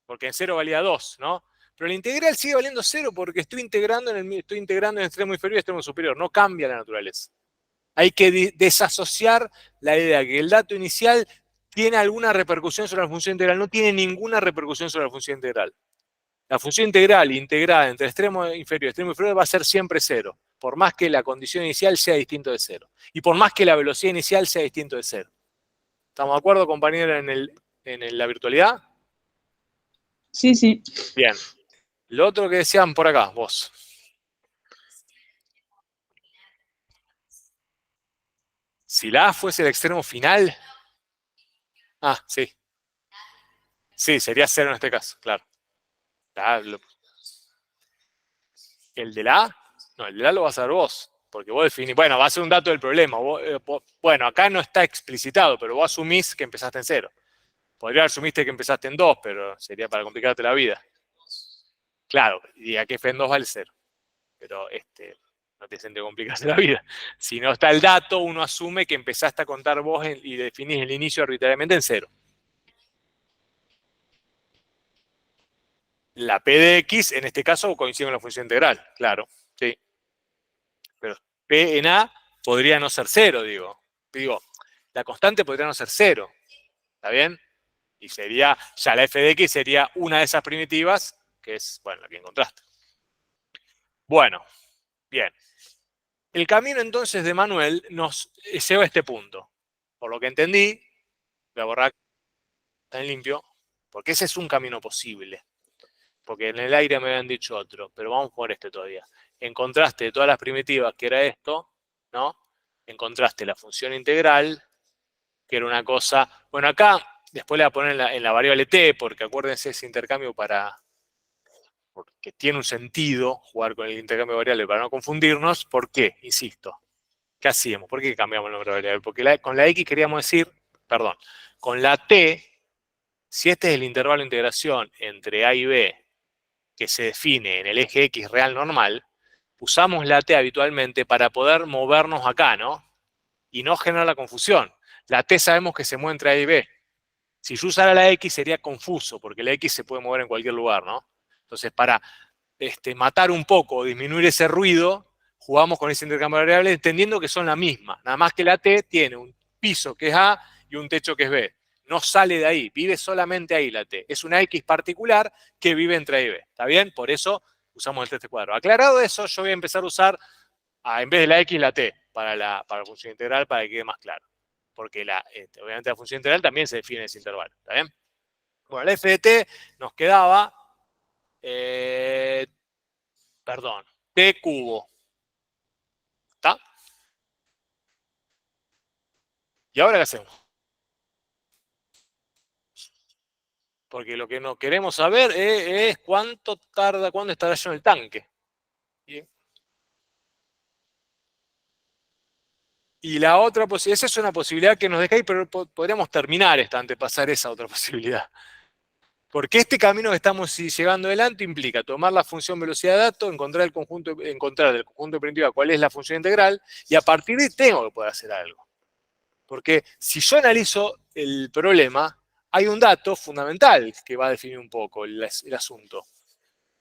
porque en 0 valía 2, ¿no? Pero la integral sigue valiendo 0 porque estoy integrando en el extremo inferior y el extremo superior. No cambia la naturaleza. Hay que desasociar la idea que el dato inicial tiene alguna repercusión sobre la función integral. No tiene ninguna repercusión sobre la función integral. La función integral integrada entre extremo inferior y extremo inferior va a ser siempre 0, por más que la condición inicial sea distinta de 0. Y por más que la velocidad inicial sea distinta de 0. ¿Estamos de acuerdo, compañeros, en la virtualidad? Sí, sí. Bien. Lo otro que decían por acá, vos. Si la A fuese el extremo final. Ah, sí. Sí, sería 0 en este caso, claro. El de la A, no, el de la A lo vas a ver vos. Porque vos definís, bueno, va a ser un dato del problema. Bueno, acá no está explicitado, pero vos asumís que empezaste en 0. Podría asumiste que empezaste en 2, pero sería para complicarte la vida. Claro, y aquí f en 2 vale 0. Pero no te siente complicarse la vida. Si no está el dato, uno asume que empezaste a contar vos y definís el inicio arbitrariamente en 0. La P de X, en este caso, coincide con la función integral, claro, sí. Pero P en A podría no ser 0, digo. Digo, la constante podría no ser 0, ¿está bien? Y sería, ya la F de X sería una de esas primitivas, que es, bueno, la que encontraste. Bueno, bien. El camino entonces de Manuel nos lleva a este punto. Por lo que entendí, voy a borrar está en limpio, porque ese es un camino posible. Porque en el aire me habían dicho otro, pero vamos por este todavía. Encontraste de todas las primitivas, que era esto, ¿no? Encontraste la función integral, que era una cosa... Bueno, acá después le voy a poner en la variable t, porque acuérdense ese intercambio porque tiene un sentido jugar con el intercambio de variables para no confundirnos. ¿Por qué? Insisto. ¿Qué hacíamos? ¿Por qué cambiamos el nombre de variable? Porque con la x queríamos decir, perdón, con la t, si este es el intervalo de integración entre a y b, que se define en el eje X real normal, usamos la T habitualmente para poder movernos acá, ¿no? Y no generar la confusión. La T sabemos que se mueve entre A y B. Si yo usara la X sería confuso, porque la X se puede mover en cualquier lugar, ¿no? Entonces, para matar un poco, disminuir ese ruido, jugamos con ese intercambio de variables entendiendo que son la misma. Nada más que la T tiene un piso que es A y un techo que es B. No sale de ahí, vive solamente ahí la T. Es una X particular que vive entre A y B. ¿Está bien? Por eso usamos el test cuadro. Aclarado eso, yo voy a empezar a usar, en vez de la X, la T para la función integral para que quede más claro. Porque obviamente la función integral también se define en ese intervalo. ¿Está bien? Bueno, la F de T nos quedaba, perdón, T cubo. ¿Está? ¿Y ahora qué hacemos? Porque lo que no queremos saber es cuánto tarda, cuándo estará lleno el tanque. Bien. Y la otra posibilidad, esa es una posibilidad que nos deja ahí, pero podríamos terminar esta antes de pasar esa otra posibilidad. Porque este camino que estamos llevando adelante implica tomar la función velocidad de datos, encontrar del conjunto de primitiva cuál es la función integral, y a partir de ahí tengo que poder hacer algo. Porque si yo analizo el problema, hay un dato fundamental que va a definir un poco el asunto.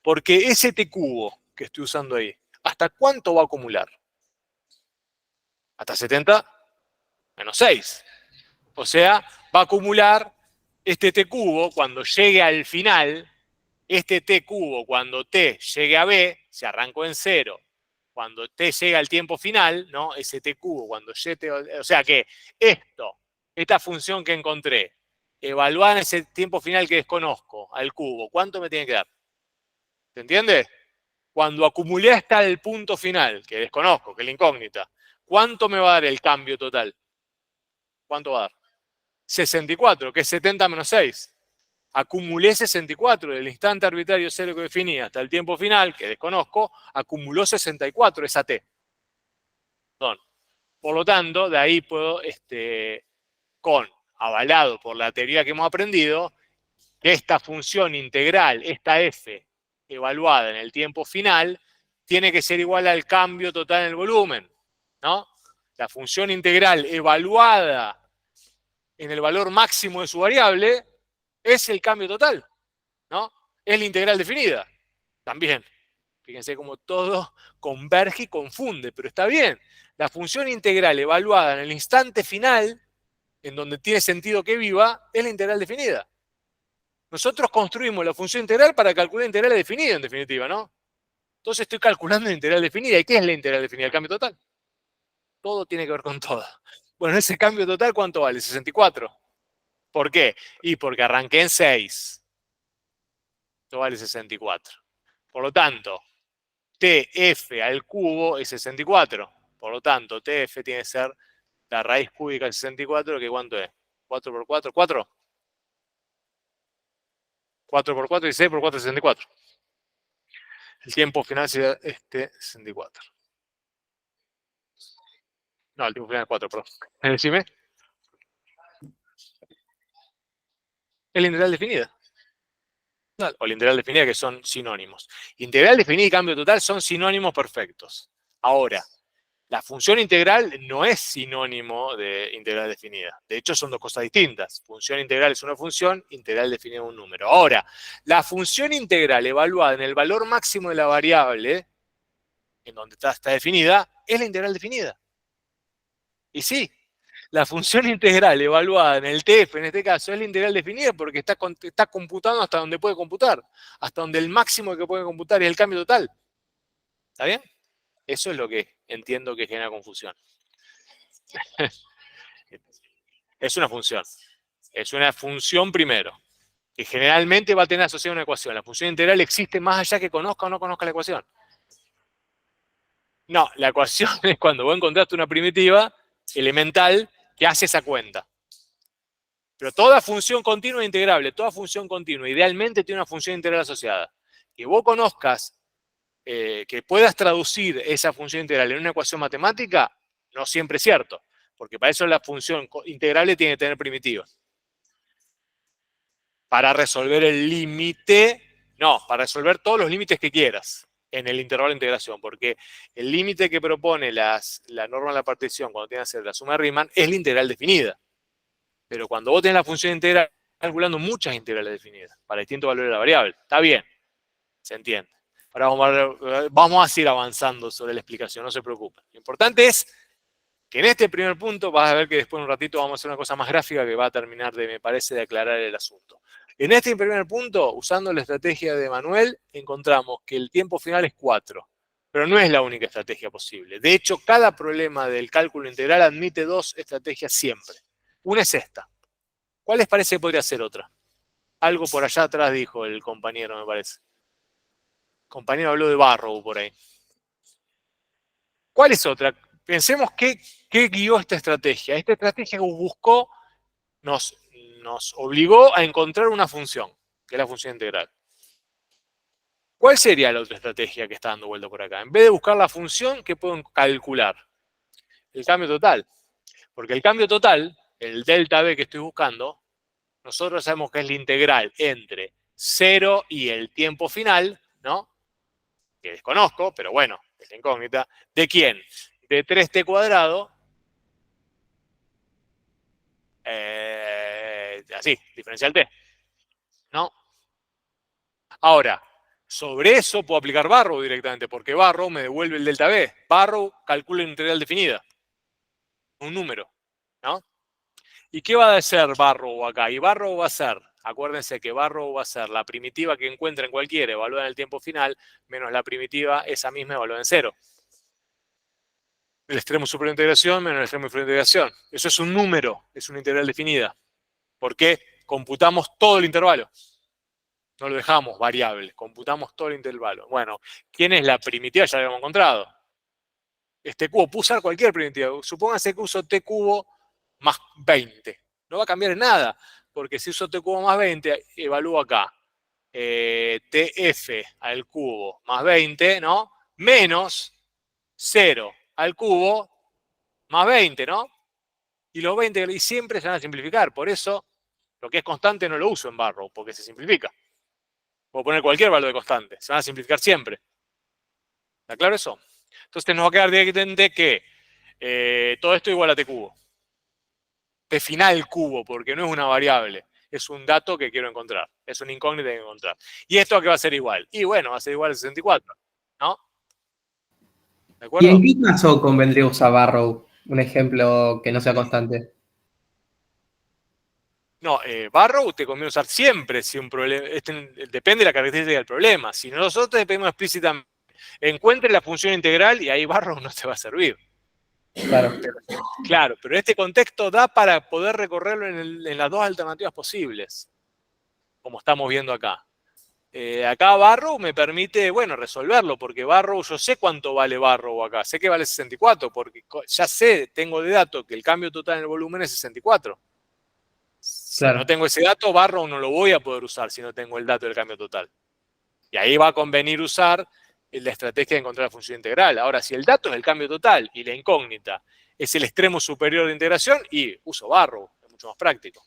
Porque ese T cubo que estoy usando ahí, ¿hasta cuánto va a acumular? Hasta 70 menos 6. O sea, va a acumular este T cubo cuando llegue al final, este T cubo cuando T llegue a B, se arrancó en 0. Cuando T llega al tiempo final, ¿no? Ese T cubo, cuando o sea que esta función que encontré, evaluada en ese tiempo final que desconozco, al cubo, ¿cuánto me tiene que dar? ¿Se entiende? Cuando acumulé hasta el punto final, que desconozco, que es la incógnita, ¿cuánto me va a dar el cambio total? ¿Cuánto va a dar? 64, que es 70 menos 6. Acumulé 64 del instante arbitrario cero que definí hasta el tiempo final, que desconozco, acumuló 64 esa T. Perdón. Por lo tanto, de ahí puedo, avalado por la teoría que hemos aprendido, que esta función integral, esta F, evaluada en el tiempo final, tiene que ser igual al cambio total en el volumen, ¿no? La función integral evaluada en el valor máximo de su variable es el cambio total, ¿no? Es la integral definida. También, fíjense cómo todo converge y confunde, pero está bien. La función integral evaluada en el instante final, en donde tiene sentido que viva, es la integral definida. Nosotros construimos la función integral para calcular integrales definidas, en definitiva, ¿no? Entonces estoy calculando la integral definida. ¿Y qué es la integral definida? El cambio total. Todo tiene que ver con todo. Bueno, ese cambio total, ¿cuánto vale? 64. ¿Por qué? Y porque arranqué en 6. Esto vale 64. Por lo tanto, TF al cubo es 64. Por lo tanto, TF tiene que ser la raíz cúbica de 64, que ¿cuánto es? 4 por 4, 4. 4 por 4, 16 por 4, 64. El tiempo final sería 64. No, el tiempo final es 4, perdón. Decime. Es la integral definida. O la integral definida, que son sinónimos. Integral definida y cambio total son sinónimos perfectos. Ahora, La función integral no es sinónimo de integral definida. De hecho, son dos cosas distintas. Función integral es una función, integral definida es un número. Ahora, la función integral evaluada en el valor máximo de la variable, en donde está definida, es la integral definida. Y sí, la función integral evaluada en el TF, en este caso, es la integral definida porque está computando hasta donde puede computar. Hasta donde el máximo que puede computar es el cambio total. ¿Está bien? Eso es lo que entiendo que genera confusión. Es una función. Es una función primero, que generalmente va a tener asociada una ecuación. La función integral existe más allá que conozca o no conozca la ecuación. No, la ecuación es cuando vos encontraste una primitiva elemental que hace esa cuenta. Pero toda función continua es integrable, toda función continua idealmente tiene una función integral asociada. Que vos conozcas, que puedas traducir esa función integral en una ecuación matemática, no siempre es cierto, porque para eso la función integrable tiene que tener primitivas. Para resolver el límite, no, para resolver todos los límites que quieras en el intervalo de integración, porque el límite que propone la norma de la partición cuando tiene que hacer la suma de Riemann es la integral definida. Pero cuando vos tenés la función integral, calculando muchas integrales definidas para distintos valores de la variable. Está bien, se entiende. Ahora vamos a seguir avanzando sobre la explicación, no se preocupen. Lo importante es que en este primer punto vas a ver que después en un ratito vamos a hacer una cosa más gráfica que va a terminar de, me parece, de aclarar el asunto. En este primer punto, usando la estrategia de Manuel, encontramos que el tiempo final es 4. Pero no es la única estrategia posible. De hecho, cada problema del cálculo integral admite 2 estrategias siempre. Una es esta. ¿Cuál les parece que podría ser otra? Algo por allá atrás dijo el compañero, me parece. El compañero habló de Barrow por ahí. ¿Cuál es otra? Pensemos qué guió esta estrategia. Esta estrategia buscó, nos obligó a encontrar una función, que es la función integral. ¿Cuál sería la otra estrategia que está dando vuelta por acá? En vez de buscar la función, ¿qué puedo calcular? El cambio total. Porque el cambio total, el delta B que estoy buscando, nosotros sabemos que es la integral entre 0 y el tiempo final, ¿no? Que desconozco, pero bueno, es la incógnita. ¿De quién? De 3t cuadrado. Así, diferencial t. ¿No? Ahora, sobre eso puedo aplicar Barrow directamente, porque Barrow me devuelve el delta B. Barrow calcula una integral definida. Un número, ¿no? ¿Y qué va a ser Barrow acá? Y Barrow va a ser, acuérdense que Barrow va a ser la primitiva que encuentren cualquiera evaluada en el tiempo final, menos la primitiva esa misma evaluada en 0. El extremo superior de integración menos el extremo inferior de integración. Eso es un número, es una integral definida. ¿Por qué? Computamos todo el intervalo. No lo dejamos variable, computamos todo el intervalo. Bueno, ¿quién es la primitiva? Ya lo hemos encontrado. Este cubo, puedo usar cualquier primitiva. Supónganse que uso t cubo más 20. No va a cambiar en nada, porque si uso t cubo más 20, evalúo acá tf al cubo más 20, ¿no? Menos 0 al cubo más 20, ¿no? Y los 20 y siempre se van a simplificar. Por eso, lo que es constante no lo uso en Barrow, porque se simplifica. Puedo poner cualquier valor de constante. Se van a simplificar siempre. ¿Está claro eso? Entonces nos va a quedar directamente que todo esto igual a t cubo. T final cubo, porque no es una variable. Es un dato que quiero encontrar. Es una incógnita que quiero encontrar. ¿Y esto a qué va a ser igual? Y bueno, va a ser igual a 64. ¿No? ¿De acuerdo? ¿Y en qué caso convendría usar Barrow? Un ejemplo que no sea constante. No, Barrow te conviene usar siempre si un problema. Depende de la característica del problema. Si nosotros te pedimos explícitamente, encuentre la función integral y ahí Barrow no te va a servir. Claro. Claro, pero este contexto da para poder recorrerlo en las dos alternativas posibles, como estamos viendo acá. Acá Barrow me permite, bueno, resolverlo, porque Barrow, yo sé cuánto vale Barrow acá. Sé que vale 64, porque ya sé, tengo de dato que el cambio total en el volumen es 64. Si no tengo ese dato, Barrow no lo voy a poder usar si no tengo el dato del cambio total. Y ahí va a convenir usar la estrategia de encontrar la función integral. Ahora, si el dato es el cambio total y la incógnita es el extremo superior de integración, y uso Barrow, es mucho más práctico.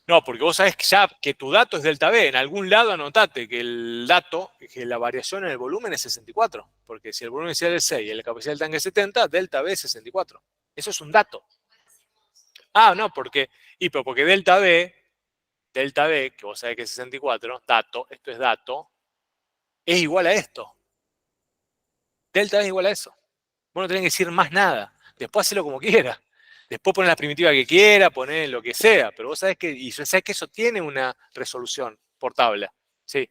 No, porque vos sabés que ya que tu dato es delta B. En algún lado anotate que el dato, que la variación en el volumen es 64. Porque si el volumen inicial es 6 y la capacidad del tanque es 70, delta B es 64. Eso es un dato. Ah, no, pero porque delta B, que vos sabés que es 64, dato, esto es dato, es igual a esto. Delta B es igual a eso. Vos no tenés que decir más nada. Después hacelo como quiera. Después poner la primitiva que quiera, poner lo que sea. Pero vos sabés que eso tiene una resolución por tabla. Sí.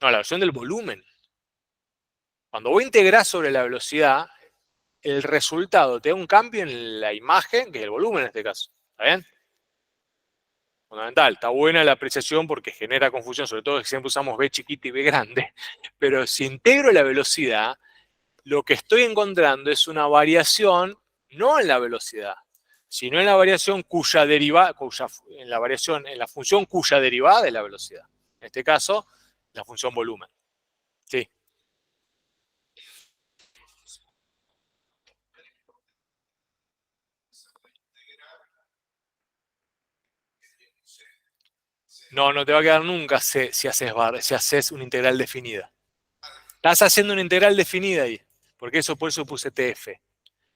No, la versión del volumen. Cuando vos integrás sobre la velocidad, el resultado te da un cambio en la imagen, que es el volumen en este caso. ¿Está bien? Fundamental. Está buena la apreciación porque genera confusión, sobre todo si siempre usamos B chiquita y B grande. Pero si integro la velocidad, lo que estoy encontrando es una variación, no en la velocidad, sino en la variación cuya derivada, en la función cuya derivada es la velocidad. En este caso, la función volumen. Sí. No, no te va a quedar nunca C si haces una integral definida. Estás haciendo una integral definida ahí, porque por eso puse TF.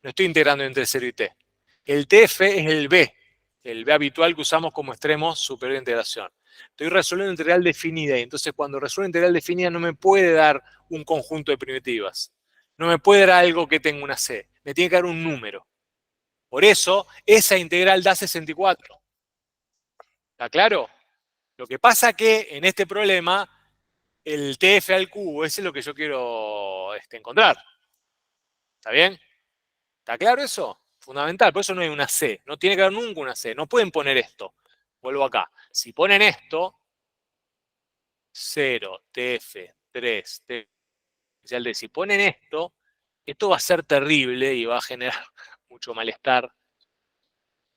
No estoy integrando entre 0 y T. El TF es el B habitual que usamos como extremo superior de integración. Estoy resolviendo una integral definida y entonces cuando resuelvo una integral definida no me puede dar un conjunto de primitivas. No me puede dar algo que tenga una C. Me tiene que dar un número. Por eso, esa integral da 64. ¿Está claro? Lo que pasa que en este problema, el TF al cubo, ese es lo que yo quiero encontrar. ¿Está bien? ¿Está claro eso? Fundamental, por eso no hay una C. No tiene que haber nunca una C. No pueden poner esto. Vuelvo acá. Si ponen esto, 0, TF, 3, T, si ponen esto va a ser terrible y va a generar mucho malestar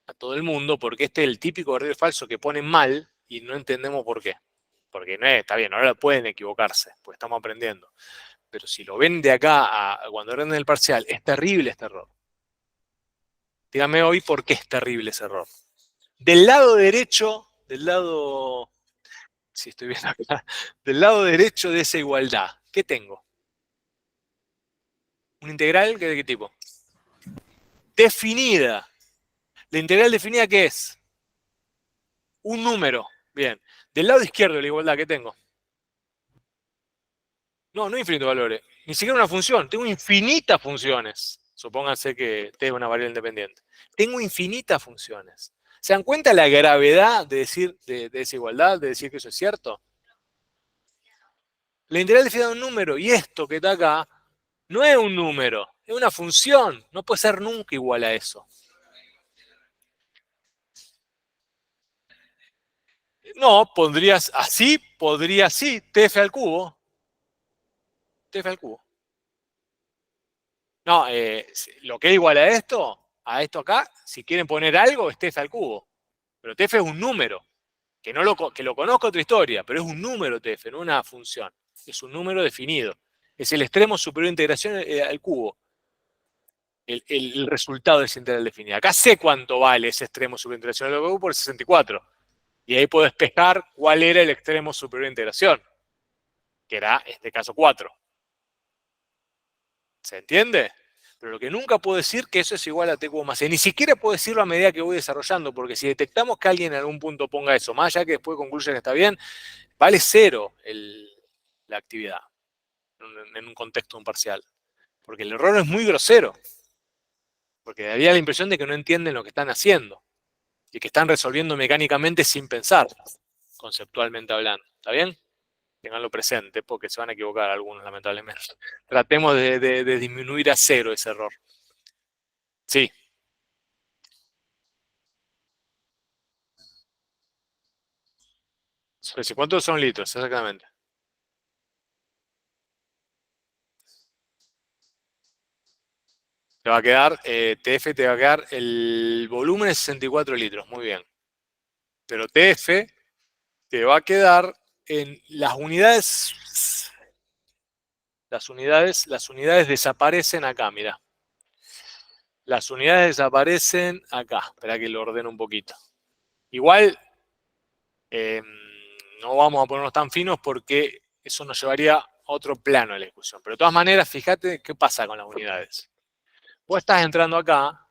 a todo el mundo, porque este es el típico verdadero falso que ponen mal y no entendemos por qué. Porque no es, está bien, ahora pueden equivocarse, pues estamos aprendiendo. Pero si lo ven de acá a cuando rinden el parcial, es terrible este error. Dígame hoy por qué es terrible ese error. Del lado derecho, si estoy viendo acá, del lado derecho de esa igualdad, ¿qué tengo? ¿Una integral de qué tipo? Definida. ¿La integral definida qué es? Un número. Bien. Del lado izquierdo de la igualdad, ¿qué tengo? No, no infinitos valores. Ni siquiera una función. Tengo infinitas funciones. Supónganse que T es una variable independiente. Tengo infinitas funciones. ¿Se dan cuenta la gravedad de decir de desigualdad, de decir que eso es cierto? La integral definida de un número, y esto que está acá, no es un número, es una función. No puede ser nunca igual a eso. No, podría sí, TF al cubo. TF al cubo. No, lo que es igual a esto acá, si quieren poner algo, es TF al cubo. Pero TF es un número, que lo conozco otra historia, pero es un número TF, no una función. Es un número definido. Es el extremo superior de integración al cubo. El resultado de esa integral definida. Acá sé cuánto vale ese extremo superior de integración al cubo por 64. Y ahí puedo despejar cuál era el extremo superior de integración, que era, en este caso, 4. ¿Se entiende? Pero lo que nunca puedo decir que eso es igual a T cubo más C. Ni siquiera puedo decirlo a medida que voy desarrollando, porque si detectamos que alguien en algún punto ponga eso, más allá que después concluya que está bien, vale 0 la actividad en un contexto de un parcial. Porque el error es muy grosero. Porque daría la impresión de que no entienden lo que están haciendo. Y que están resolviendo mecánicamente sin pensar, conceptualmente hablando. ¿Está bien? Tenganlo presente, porque se van a equivocar algunos, lamentablemente. Tratemos de disminuir a 0 ese error. Sí. ¿Cuántos son litros? Exactamente. Te va a quedar, TF te va a quedar, el volumen es 64 litros, muy bien. Pero TF te va a quedar en las unidades desaparecen acá, mira. Las unidades desaparecen acá. Espera que lo ordeno un poquito. Igual, no vamos a ponernos tan finos porque eso nos llevaría a otro plano de la discusión. Pero de todas maneras, fíjate qué pasa con las unidades. Vos estás entrando acá,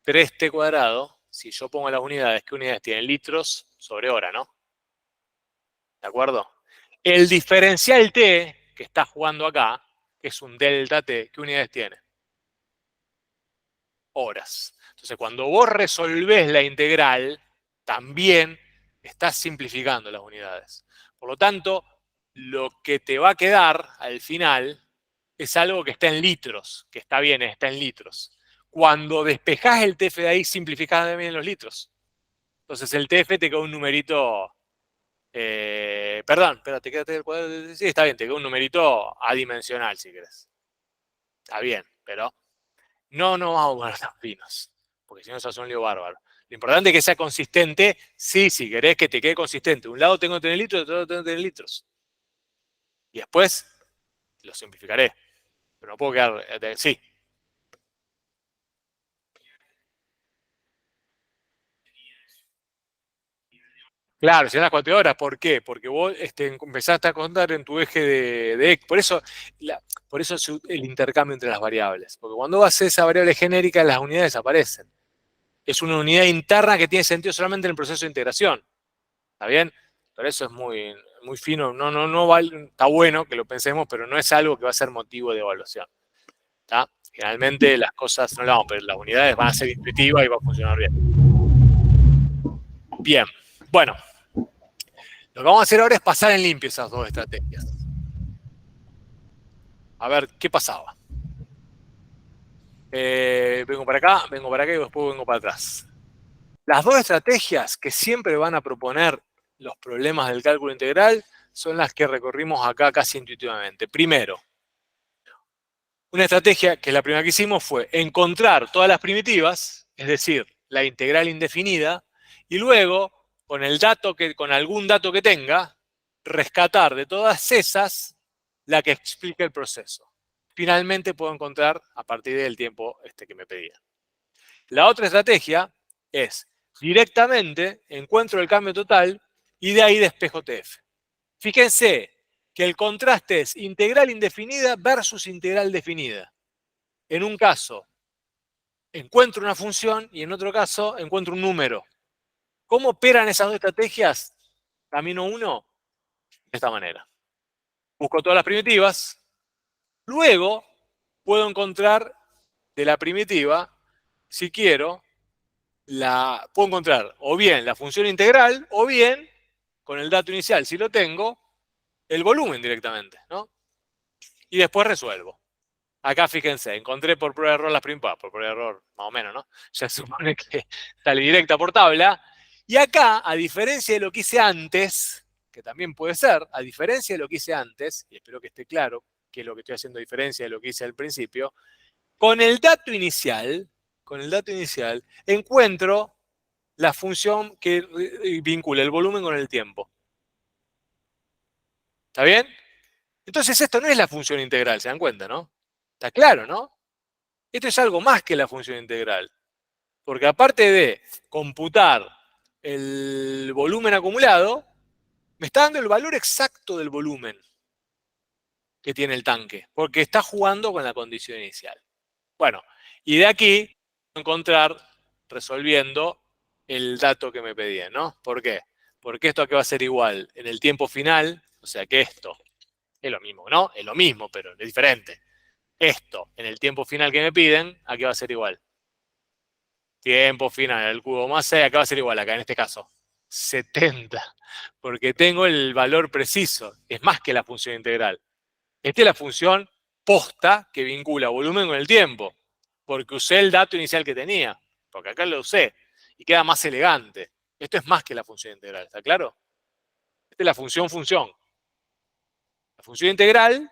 3t cuadrado, si yo pongo las unidades, ¿qué unidades tienen? Litros sobre hora, ¿no? ¿De acuerdo? El diferencial t, que está jugando acá, que es un delta t, ¿qué unidades tiene? Horas. Entonces, cuando vos resolvés la integral, también estás simplificando las unidades. Por lo tanto, lo que te va a quedar al final es algo que está en litros, que está bien, está en litros. Cuando despejás el TF de ahí, simplificás también los litros. Entonces el TF te queda un numerito... perdón, espérate, quédate del cuadrado. Sí, está bien, te queda un numerito adimensional, si querés. Está bien, pero no nos vamos a poner tan finos, porque si no, eso es un lío bárbaro. Lo importante es que sea consistente. Sí, si querés que te quede consistente. Un lado tengo que tener litros, otro lado tengo que tener litros. Y después lo simplificaré. Pero no puedo quedar... sí. Claro, si las 4 horas, ¿por qué? Porque vos empezaste a contar en tu eje de X. Por eso el intercambio entre las variables. Porque cuando vos haces esa variable genérica, las unidades desaparecen. Es una unidad interna que tiene sentido solamente en el proceso de integración. ¿Está bien? Por eso es muy, muy fino. No vale, está bueno que lo pensemos, pero no es algo que va a ser motivo de evaluación. ¿Está? Generalmente las cosas no las vamos a ver, las unidades van a ser intuitivas y va a funcionar bien. Bien. Bueno. Lo que vamos a hacer ahora es pasar en limpio esas dos estrategias. A ver, ¿qué pasaba? Vengo para acá y después vengo para atrás. Las dos estrategias que siempre van a proponer los problemas del cálculo integral son las que recorrimos acá casi intuitivamente. Primero, una estrategia, que es la primera que hicimos, fue encontrar todas las primitivas, es decir, la integral indefinida, y luego, con algún dato que tenga, rescatar de todas esas la que explique el proceso. Finalmente puedo encontrar a partir del tiempo que me pedía. La otra estrategia es directamente encuentro el cambio total y de ahí despejo TF. Fíjense que el contraste es integral indefinida versus integral definida. En un caso encuentro una función y en otro caso encuentro un número. ¿Cómo operan esas dos estrategias? Camino 1, de esta manera. Busco todas las primitivas. Luego puedo encontrar de la primitiva, si quiero, puedo encontrar o bien la función integral o bien, con el dato inicial, si lo tengo, el volumen directamente, ¿no? Y después resuelvo. Acá fíjense, encontré por prueba de error las primitivas, por prueba de error más o menos, ¿no? Ya se supone que sale directa por tabla. Y acá, a diferencia de lo que hice antes, que también puede ser, a diferencia de lo que hice antes, y espero que esté claro que es lo que estoy haciendo a diferencia de lo que hice al principio, con el dato inicial, encuentro la función que vincula el volumen con el tiempo. ¿Está bien? Entonces esto no es la función integral, ¿se dan cuenta, no? Está claro, ¿no? Esto es algo más que la función integral. Porque aparte de computar el volumen acumulado, me está dando el valor exacto del volumen que tiene el tanque, porque está jugando con la condición inicial. Bueno, y de aquí encontrar resolviendo el dato que me pedían, ¿no? ¿Por qué? Porque esto aquí va a ser igual en el tiempo final, o sea que esto es lo mismo, ¿no? Es lo mismo, pero es diferente. Esto en el tiempo final que me piden, aquí va a ser igual. Tiempo final, el cubo más 6, acá va a ser igual, acá en este caso. 70, porque tengo el valor preciso, es más que la función integral. Esta es la función posta que vincula volumen con el tiempo, porque usé el dato inicial que tenía, porque acá lo usé, y queda más elegante. Esto es más que la función integral, ¿está claro? Esta es la función. La función integral,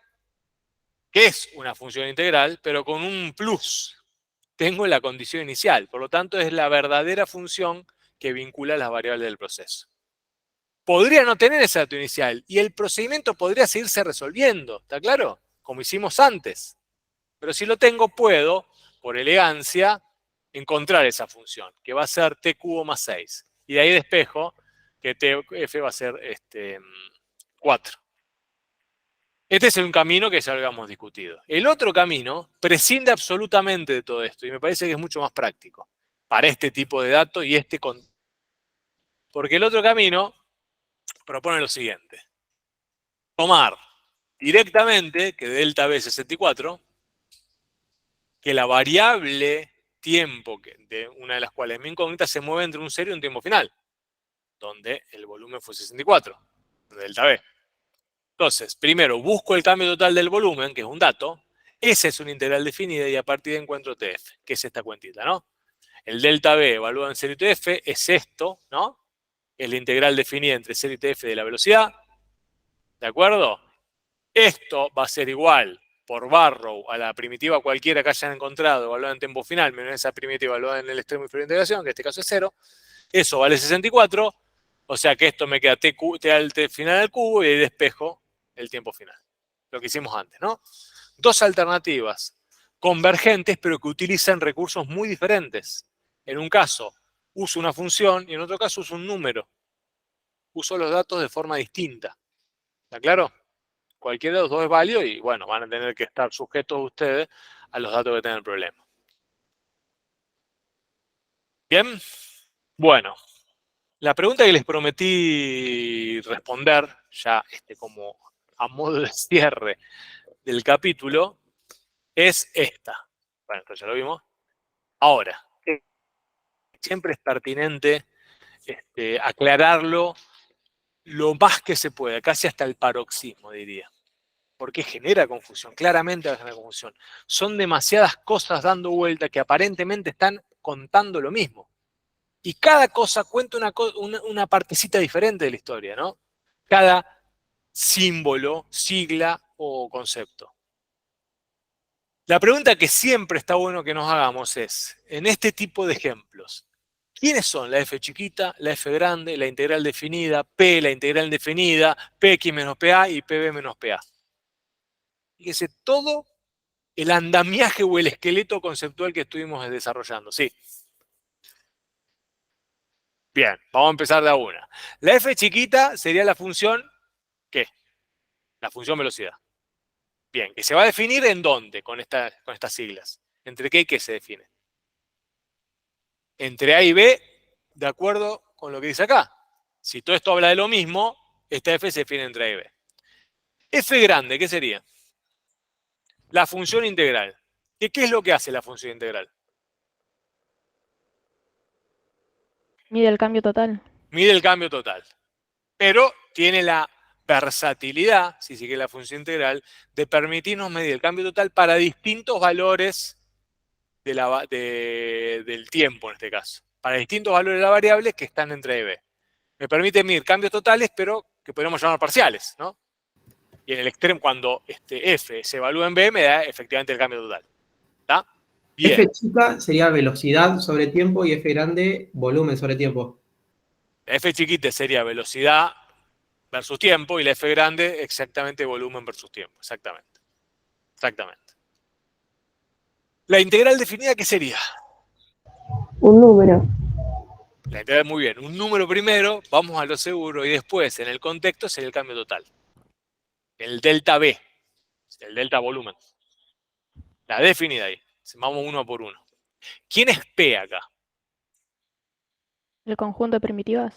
que es una función integral, pero con un plus. Tengo la condición inicial, por lo tanto es la verdadera función que vincula las variables del proceso. Podría no tener ese dato inicial y el procedimiento podría seguirse resolviendo, ¿está claro? Como hicimos antes. Pero si lo tengo, puedo por elegancia, encontrar esa función, que va a ser t cubo más 6. Y de ahí despejo que tf va a ser 4. Este es un camino que ya lo habíamos discutido. El otro camino prescinde absolutamente de todo esto y me parece que es mucho más práctico para este tipo de datos y porque el otro camino propone lo siguiente. Tomar directamente que delta B es 64, que la variable tiempo de una de las cuales es mi incógnita se mueve entre un 0 y un tiempo final, donde el volumen fue 64, delta B. Entonces, primero busco el cambio total del volumen, que es un dato. Esa es una integral definida y a partir de ahí encuentro TF, que es esta cuentita, ¿no? El delta B evaluado en 0 y TF es esto, ¿no? Es la integral definida entre 0 y TF de la velocidad. ¿De acuerdo? Esto va a ser igual por Barrow a la primitiva cualquiera que hayan encontrado evaluada en tiempo final, menos esa primitiva evaluada en el extremo inferior de integración, que en este caso es 0. Eso vale 64. O sea que esto me queda t al t final al cubo y ahí despejo el tiempo final. Lo que hicimos antes, ¿no? Dos alternativas convergentes, pero que utilizan recursos muy diferentes. En un caso, uso una función y en otro caso uso un número. Uso los datos de forma distinta. ¿Está claro? Cualquiera de los dos es válido y, bueno, van a tener que estar sujetos ustedes a los datos que tengan el problema. ¿Bien? Bueno. La pregunta que les prometí responder, ya como a modo de cierre del capítulo, es esta. Bueno, esto ya lo vimos. Ahora, siempre es pertinente aclararlo lo más que se pueda, casi hasta el paroxismo, diría. Porque genera confusión, claramente va a generar confusión. Son demasiadas cosas dando vuelta que aparentemente están contando lo mismo. Y cada cosa cuenta una partecita diferente de la historia, ¿no? Cada símbolo, sigla o concepto. La pregunta que siempre está bueno que nos hagamos es, en este tipo de ejemplos, ¿quiénes son la f chiquita, la f grande, la integral definida, p, la integral definida, px menos pa y pb menos pa? Fíjese, todo el andamiaje o el esqueleto conceptual que estuvimos desarrollando, sí. Bien, vamos a empezar de a una. La f chiquita sería la función, ¿qué? La función velocidad. Bien, que se va a definir ¿en dónde? Con estas siglas. ¿Entre qué y qué se define? Entre A y B, de acuerdo con lo que dice acá. Si todo esto habla de lo mismo, esta f se define entre A y B. F grande, ¿qué sería? La función integral. ¿Qué es lo que hace la función integral? Mide el cambio total. Mide el cambio total. Pero tiene la versatilidad, si sigue la función integral, de permitirnos medir el cambio total para distintos valores del tiempo, en este caso. Para distintos valores de la variable que están entre A y B. Me permite medir cambios totales, pero que podemos llamar parciales, ¿no? Y en el extremo, cuando f se evalúa en B, me da efectivamente el cambio total. ¿Está? Bien. F chica sería velocidad sobre tiempo y F grande volumen sobre tiempo. La f chiquita sería velocidad versus tiempo y la f grande exactamente volumen versus tiempo. Exactamente. Exactamente. La integral definida, ¿qué sería? Un número. La integral, muy bien. Un número primero, vamos a lo seguro, y después, en el contexto, sería el cambio total. El delta B. El delta volumen. La definida ahí. Vamos uno por uno. ¿Quién es P acá? El conjunto de primitivas.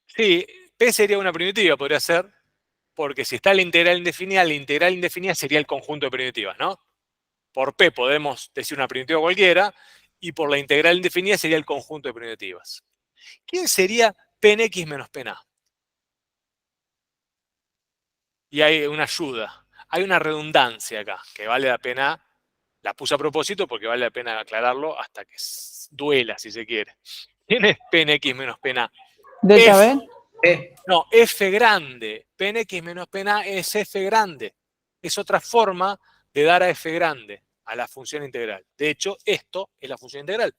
Sí, P sería una primitiva, podría ser, porque si está la integral indefinida sería el conjunto de primitivas, ¿no? Por P podemos decir una primitiva cualquiera, y por la integral indefinida sería el conjunto de primitivas. ¿Quién sería P en X menos P en A? Y hay una ayuda, hay una redundancia acá, que vale la pena, la puse a propósito porque vale la pena aclararlo hasta que duela, si se quiere. ¿Quién es P en X menos P en A? ¿Delta B? No, f grande. P en X menos P en A es f grande. Es otra forma de dar a f grande, a la función integral. De hecho, esto es la función integral.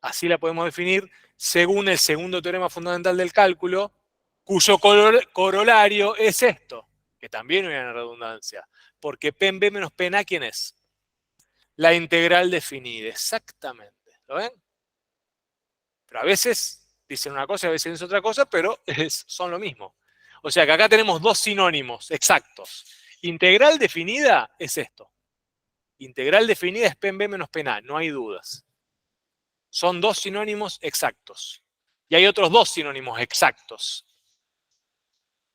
Así la podemos definir según el segundo teorema fundamental del cálculo, cuyo corolario es esto, que también hay una redundancia. porque P en B menos P en A, ¿quién es? La integral definida, exactamente. ¿Lo ven? Pero a veces dicen una cosa y a veces dicen otra cosa, pero son lo mismo. O sea que acá tenemos dos sinónimos exactos. Integral definida es esto. Integral definida es P en B menos P en A, no hay dudas. Son dos sinónimos exactos. Y hay otros dos sinónimos exactos.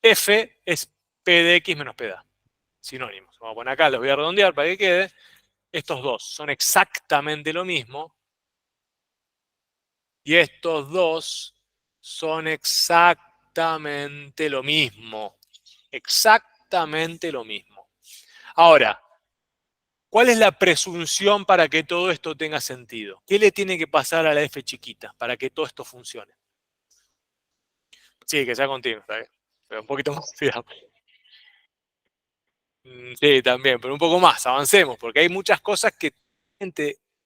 F es P de X menos P de A. Sinónimos. Vamos a poner acá, los voy a redondear para que quede. Estos dos son exactamente lo mismo. Y estos dos son exactamente lo mismo. Exactamente lo mismo. Ahora, ¿cuál es la presunción para que todo esto tenga sentido? ¿Qué le tiene que pasar a la F chiquita para que todo esto funcione? Sí, que sea continuo, está bien. Pero un poquito más, digamos. Sí, también, pero un poco más, avancemos, porque hay muchas cosas que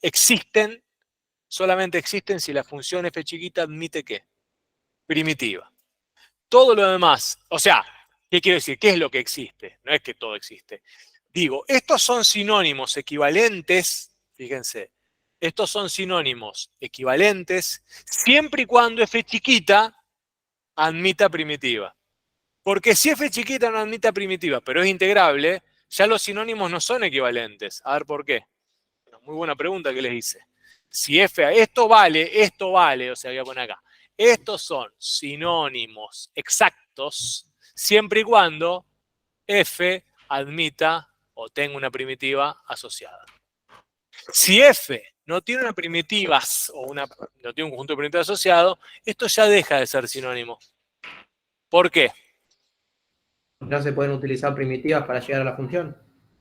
existen, solamente existen si la función f chiquita admite ¿qué? Primitiva. Todo lo demás, o sea, ¿qué quiero decir? ¿Qué es lo que existe? No es que todo existe. Digo, estos son sinónimos equivalentes, fíjense, estos son sinónimos equivalentes siempre y cuando f chiquita admita primitiva. Porque si f chiquita no admite primitiva, pero es integrable, ya los sinónimos no son equivalentes. A ver por qué. Una muy buena pregunta que les hice. Si esto vale, o sea, voy a poner acá. Estos son sinónimos exactos siempre y cuando f admita o tenga una primitiva asociada. Si f no tiene una primitiva o no tiene un conjunto de primitivas asociado, esto ya deja de ser sinónimo. ¿Por qué? No se pueden utilizar primitivas para llegar a la función.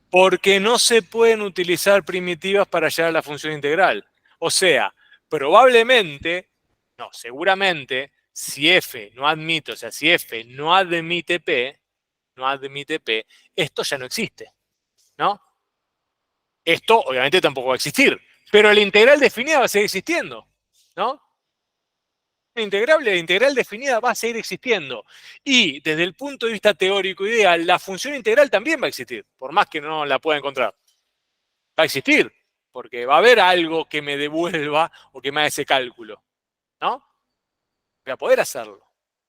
Porque no se pueden utilizar primitivas para llegar a la función integral. O sea, probablemente, no, seguramente, si f no admite, o sea, si f no admite p, esto ya no existe, ¿no? Esto obviamente tampoco va a existir, pero la integral definida va a seguir existiendo, ¿no? La integral definida va a seguir existiendo. Y desde el punto de vista teórico ideal, la función integral también va a existir, por más que no la pueda encontrar. Va a existir, porque va a haber algo que me devuelva o que me haga ese cálculo, ¿no? Voy a poder hacerlo.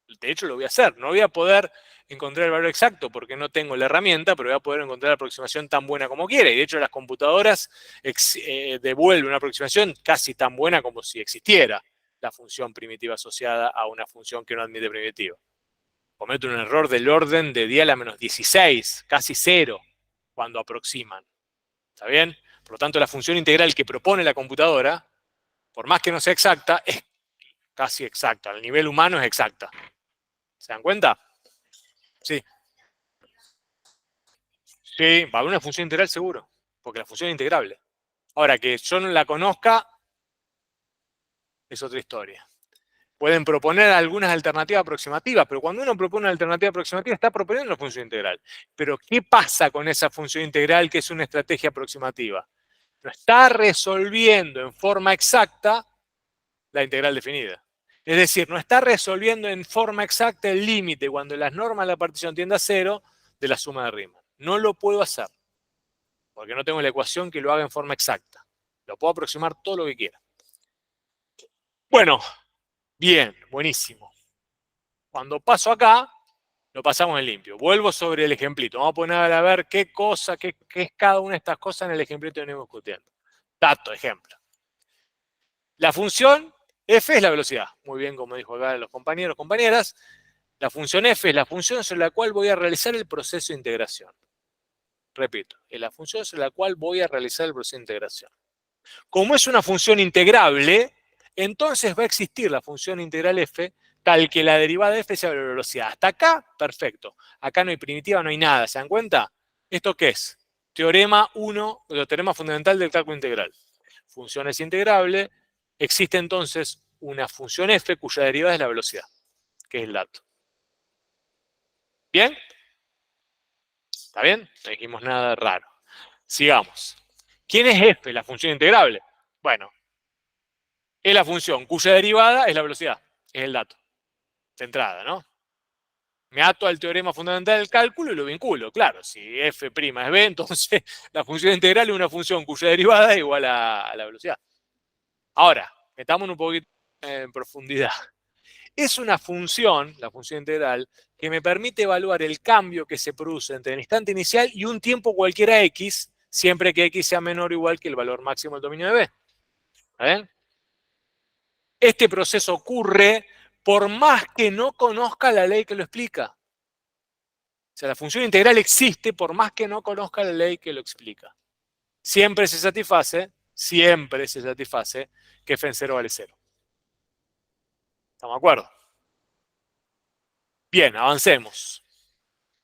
De hecho, lo voy a hacer. No voy a poder encontrar el valor exacto porque no tengo la herramienta, pero voy a poder encontrar la aproximación tan buena como quiera. Y de hecho, las computadoras devuelven una aproximación casi tan buena como si existiera la función primitiva asociada a una función que no admite primitiva. Comete un error del orden de 10 a la menos 16, casi 0, cuando aproximan. ¿Está bien? Por lo tanto, la función integral que propone la computadora, por más que no sea exacta, es casi exacta. Al nivel humano es exacta. ¿Se dan cuenta? Sí. Sí, va a haber una función integral seguro, porque la función es integrable. Ahora, que yo no la conozca, es otra historia. Pueden proponer algunas alternativas aproximativas, pero cuando uno propone una alternativa aproximativa está proponiendo una función integral. Pero, ¿qué pasa con esa función integral que es una estrategia aproximativa? No está resolviendo en forma exacta la integral definida. Es decir, no está resolviendo en forma exacta el límite cuando las normas de la partición tienden a 0 de la suma de Riemann. No lo puedo hacer, porque no tengo la ecuación que lo haga en forma exacta. Lo puedo aproximar todo lo que quiera. Bueno, bien, buenísimo. Cuando paso acá, lo pasamos en limpio. Vuelvo sobre el ejemplito. Vamos a poner a ver qué cosa, qué es cada una de estas cosas en el ejemplito que venimos discutiendo. Dato, ejemplo. La función f es la velocidad. Muy bien, como dijo acá los compañeros, compañeras. La función f es la función sobre la cual voy a realizar el proceso de integración. Repito, es la función sobre la cual voy a realizar el proceso de integración. Como es una función integrable, entonces va a existir la función integral f tal que la derivada de f sea la velocidad. Hasta acá, perfecto. Acá no hay primitiva, no hay nada. ¿Se dan cuenta? ¿Esto qué es? Teorema 1, el teorema fundamental del cálculo integral. Función es integrable. Existe entonces una función f cuya derivada es la velocidad, que es el dato. ¿Bien? ¿Está bien? No dijimos nada raro. Sigamos. ¿Quién es f, la función integrable? Bueno, es la función cuya derivada es la velocidad, es el dato de entrada, ¿no? Me ato al teorema fundamental del cálculo y lo vinculo. Claro, si f' es b, entonces la función integral es una función cuya derivada es igual a la velocidad. Ahora, metámonos un poquito en profundidad. Es una función, la función integral, que me permite evaluar el cambio que se produce entre el instante inicial y un tiempo cualquiera x, siempre que x sea menor o igual que el valor máximo del dominio de B. ¿Está bien? Este proceso ocurre por más que no conozca la ley que lo explica. O sea, la función integral existe por más que no conozca la ley que lo explica. Siempre se satisface que f en 0 vale 0. ¿Estamos de acuerdo? Bien, avancemos.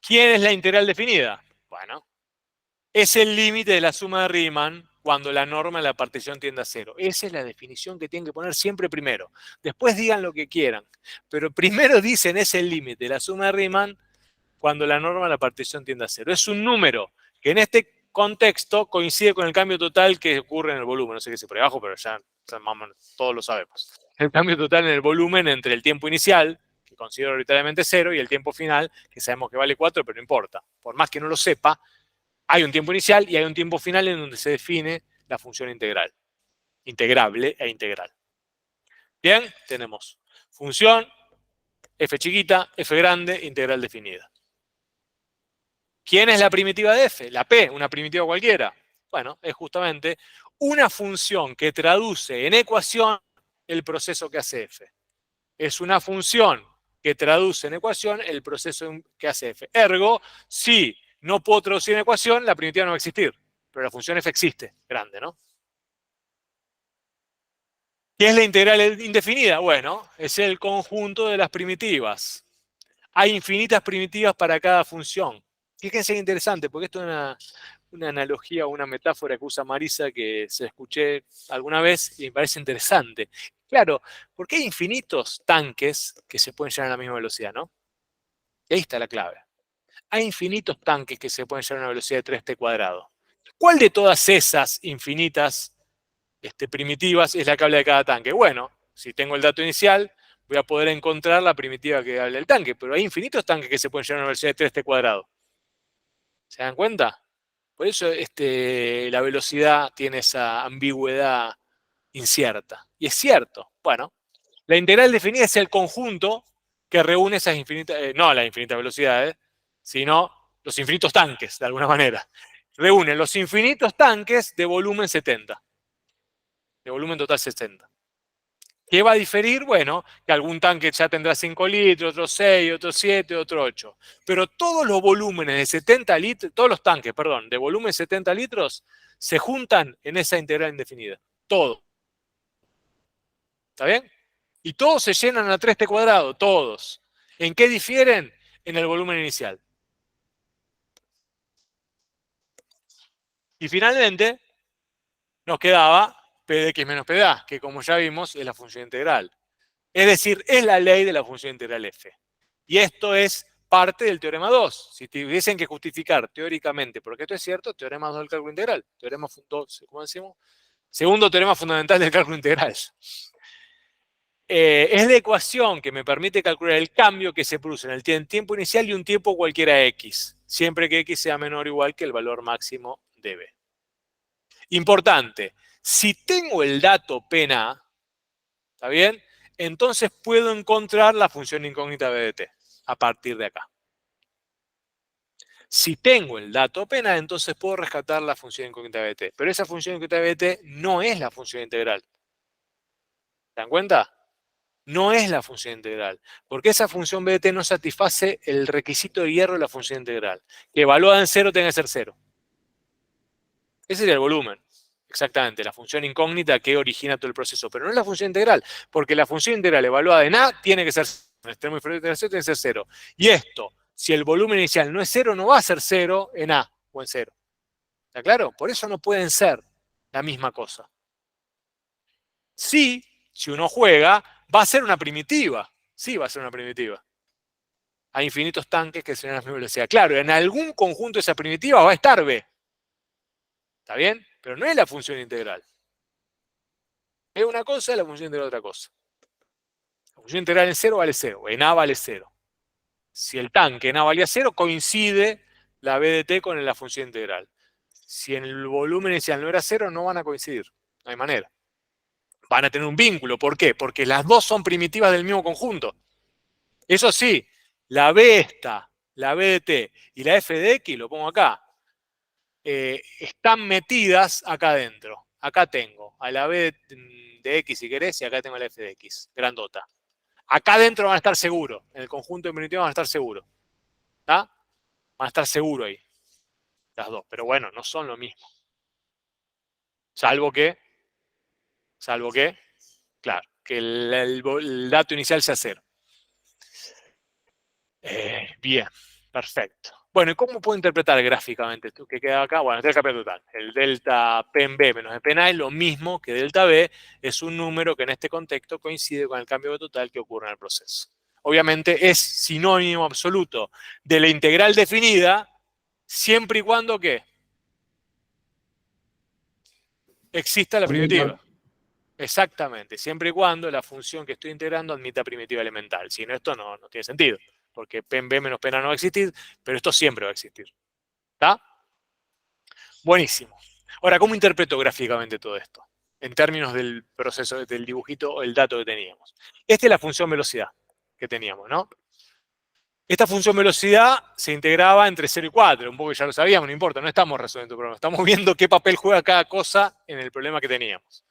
¿Quién es la integral definida? Bueno, es el límite de la suma de Riemann cuando la norma en la partición tiende a 0. Esa es la definición que tienen que poner siempre primero. Después digan lo que quieran, pero primero dicen es el límite de la suma de Riemann cuando la norma en la partición tiende a 0. Es un número que en este contexto coincide con el cambio total que ocurre en el volumen. No sé qué dice por abajo, pero ya todos lo sabemos. El cambio total en el volumen entre el tiempo inicial, que considero arbitrariamente 0, y el tiempo final, que sabemos que vale 4, pero no importa. Por más que no lo sepa, hay un tiempo inicial y hay un tiempo final en donde se define la función integral. Integrable e integral. Bien, tenemos función, f chiquita, f grande, integral definida. ¿Quién es la primitiva de f? La p, una primitiva cualquiera. Bueno, es justamente una función que traduce en ecuación el proceso que hace f. Es una función que traduce en ecuación el proceso que hace f. Ergo, si no puedo traducir en ecuación, la primitiva no va a existir. Pero la función f existe, grande, ¿no? ¿Qué es la integral indefinida? Bueno, es el conjunto de las primitivas. Hay infinitas primitivas para cada función. Fíjense qué interesante, porque esto es una analogía o una metáfora que usa Marisa que se escuché alguna vez y me parece interesante. Claro, porque hay infinitos tanques que se pueden llevar a la misma velocidad, ¿no? Y ahí está la clave. Hay infinitos tanques que se pueden llevar a una velocidad de 3t². ¿Cuál de todas esas infinitas primitivas es la que habla de cada tanque? Bueno, si tengo el dato inicial, voy a poder encontrar la primitiva que habla del tanque, pero hay infinitos tanques que se pueden llevar a una velocidad de 3t². ¿Se dan cuenta? Por eso la velocidad tiene esa ambigüedad incierta. Y es cierto. Bueno, la integral definida es el conjunto que reúne esas infinitas, no las infinitas velocidades, sino los infinitos tanques, de alguna manera. Reúne los infinitos tanques de volumen 70. De volumen total 70. ¿Qué va a diferir? Bueno, que algún tanque ya tendrá 5 litros, otro 6, otro 7, otro 8. Pero todos los volúmenes de 70 litros, todos los tanques, perdón, de volumen 70 litros, se juntan en esa integral indefinida. Todo. ¿Está bien? Y todos se llenan a 3t², todos. ¿En qué difieren? En el volumen inicial. Y finalmente, nos quedaba p de x menos p de a, que como ya vimos es la función integral. Es decir, es la ley de la función integral f. Y esto es parte del teorema 2. Si tuviesen que justificar teóricamente, porque esto es cierto, teorema 2 del cálculo integral. Teorema, ¿cómo decimos? Segundo teorema fundamental del cálculo integral. Es la ecuación que me permite calcular el cambio que se produce en el tiempo inicial y un tiempo cualquiera x, siempre que x sea menor o igual que el valor máximo de b. Importante, si tengo el dato p en a, ¿está bien? Entonces puedo encontrar la función incógnita b de t a partir de acá. Si tengo el dato p en a, entonces puedo rescatar la función incógnita b de t. Pero esa función incógnita b de t no es la función integral. ¿Se dan cuenta? No es la función integral, porque esa función b de t no satisface el requisito de hierro de la función integral, que evaluada en 0 tenga que ser 0. Ese sería el volumen, exactamente, la función incógnita que origina todo el proceso, pero no es la función integral, porque la función integral evaluada en a tiene que ser 0, en el extremo inferior de 0 tiene que ser 0. Y esto, si el volumen inicial no es 0, no va a ser 0 en a o en 0. ¿Está claro? Por eso no pueden ser la misma cosa. Sí, si uno juega, va a ser una primitiva. Sí, va a ser una primitiva. Hay infinitos tanques que se dan a la misma velocidad. Claro, en algún conjunto de esa primitiva va a estar B. ¿Está bien? Pero no es la función integral. Es una cosa, es la función integral otra cosa. La función integral en 0 vale 0. En A vale 0. Si el tanque en A valía 0, coincide la B de t con la función integral. Si en el volumen inicial no era 0, no van a coincidir. No hay manera. Van a tener un vínculo. ¿Por qué? Porque las dos son primitivas del mismo conjunto. Eso sí, la B esta, la B de t y la f de x, lo pongo acá, están metidas acá adentro. Acá tengo a la B de x, si querés, y acá tengo la f de x, grandota. Acá adentro van a estar seguros. En el conjunto definitivo van a estar seguros. ¿Está? Van a estar seguros ahí. Las dos. Pero bueno, no son lo mismo. Salvo que, claro, que el dato inicial sea 0. Bien, perfecto. Bueno, ¿y cómo puedo interpretar gráficamente esto que queda acá? Bueno, este es el cambio total. El delta P en B menos de P en A es lo mismo que delta B, es un número que en este contexto coincide con el cambio total que ocurre en el proceso. Obviamente es sinónimo absoluto de la integral definida, siempre y cuando ¿qué? Exista la primitiva. Exactamente, siempre y cuando la función que estoy integrando admita primitiva elemental. Si no, esto no tiene sentido, porque P en B menos P en A no va a existir, pero esto siempre va a existir. ¿Está? Buenísimo. Ahora, ¿cómo interpreto gráficamente todo esto? En términos del proceso, del dibujito o el dato que teníamos. Esta es la función velocidad que teníamos, ¿no? Esta función velocidad se integraba entre 0 y 4, un poco ya lo sabíamos, no importa, no estamos resolviendo el problema, estamos viendo qué papel juega cada cosa en el problema que teníamos.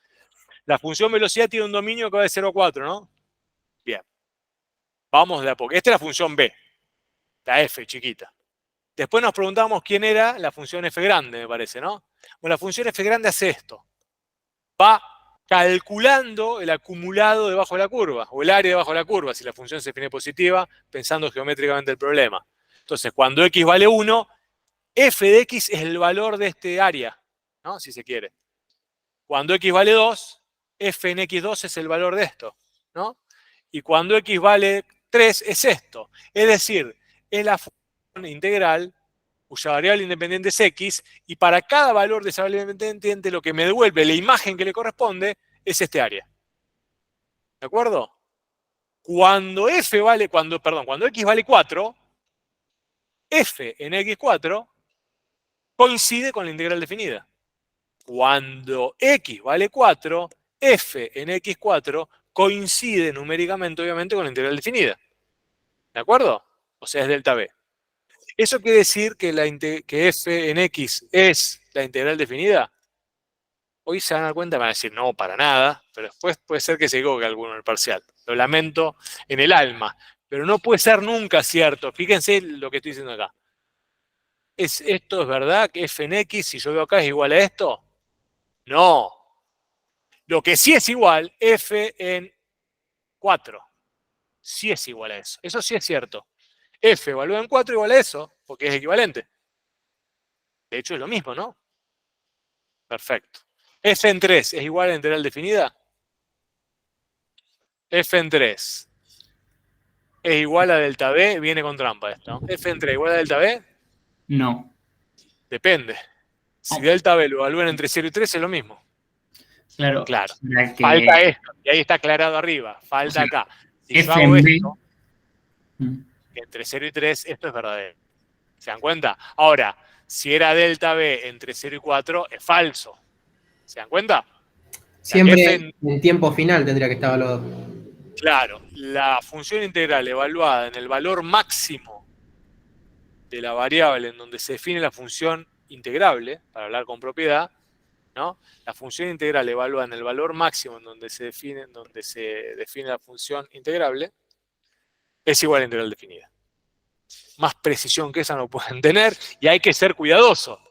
La función velocidad tiene un dominio que va de 0 a 4, ¿no? Bien. Vamos de a poco. Esta es la función B, la f chiquita. Después nos preguntamos quién era la función f grande, me parece, ¿no? Bueno, la función f grande hace esto. Va calculando el acumulado debajo de la curva, o el área debajo de la curva, si la función se define positiva, pensando geométricamente el problema. Entonces, cuando x vale 1, f de x es el valor de este área, ¿no? Si se quiere. Cuando x vale 2, f en x2 es el valor de esto, ¿no? Y cuando x vale 3 es esto. Es decir, es la función integral cuya variable independiente es x, y para cada valor de esa variable independiente lo que me devuelve la imagen que le corresponde es este área. ¿De acuerdo? Cuando x vale 4, f en x4 coincide con la integral definida. Cuando x vale 4, f en x4 coincide numéricamente, obviamente, con la integral definida. ¿De acuerdo? O sea, es delta b. ¿Eso quiere decir que f en x es la integral definida? Hoy se van a dar cuenta y van a decir, no, para nada, pero después puede ser que se equivoque alguno en el parcial. Lo lamento en el alma, pero no puede ser nunca cierto. Fíjense lo que estoy diciendo acá. ¿Esto es verdad que f en x, si yo veo acá, es igual a esto? No. Lo que sí es igual, f en 4. Sí es igual a eso. Eso sí es cierto. F evaluado en 4 igual a eso, porque es equivalente. De hecho es lo mismo, ¿no? Perfecto. F en 3 es igual a la integral definida. F en 3 es igual a delta B, viene con trampa esto, ¿no? F en 3 igual a delta B. No. Depende. Si delta B lo evalúan entre 0 y 3 es lo mismo. Claro. Claro. Que, Falta esto. Y ahí está aclarado arriba. Falta acá. Si F yo hago en B. esto, que entre 0 y 3, esto es verdadero. ¿Se dan cuenta? Ahora, si era delta B entre 0 y 4, es falso. ¿Se dan cuenta? Siempre en tiempo final tendría que estar evaluado. Claro, la función integral evaluada en el valor máximo de la variable en donde se define la función integrable, para hablar con propiedad, ¿no? La función integral evaluada en el valor máximo en donde se define la función integrable, es igual a la integral definida. Más precisión que esa no pueden tener, y hay que ser cuidadoso,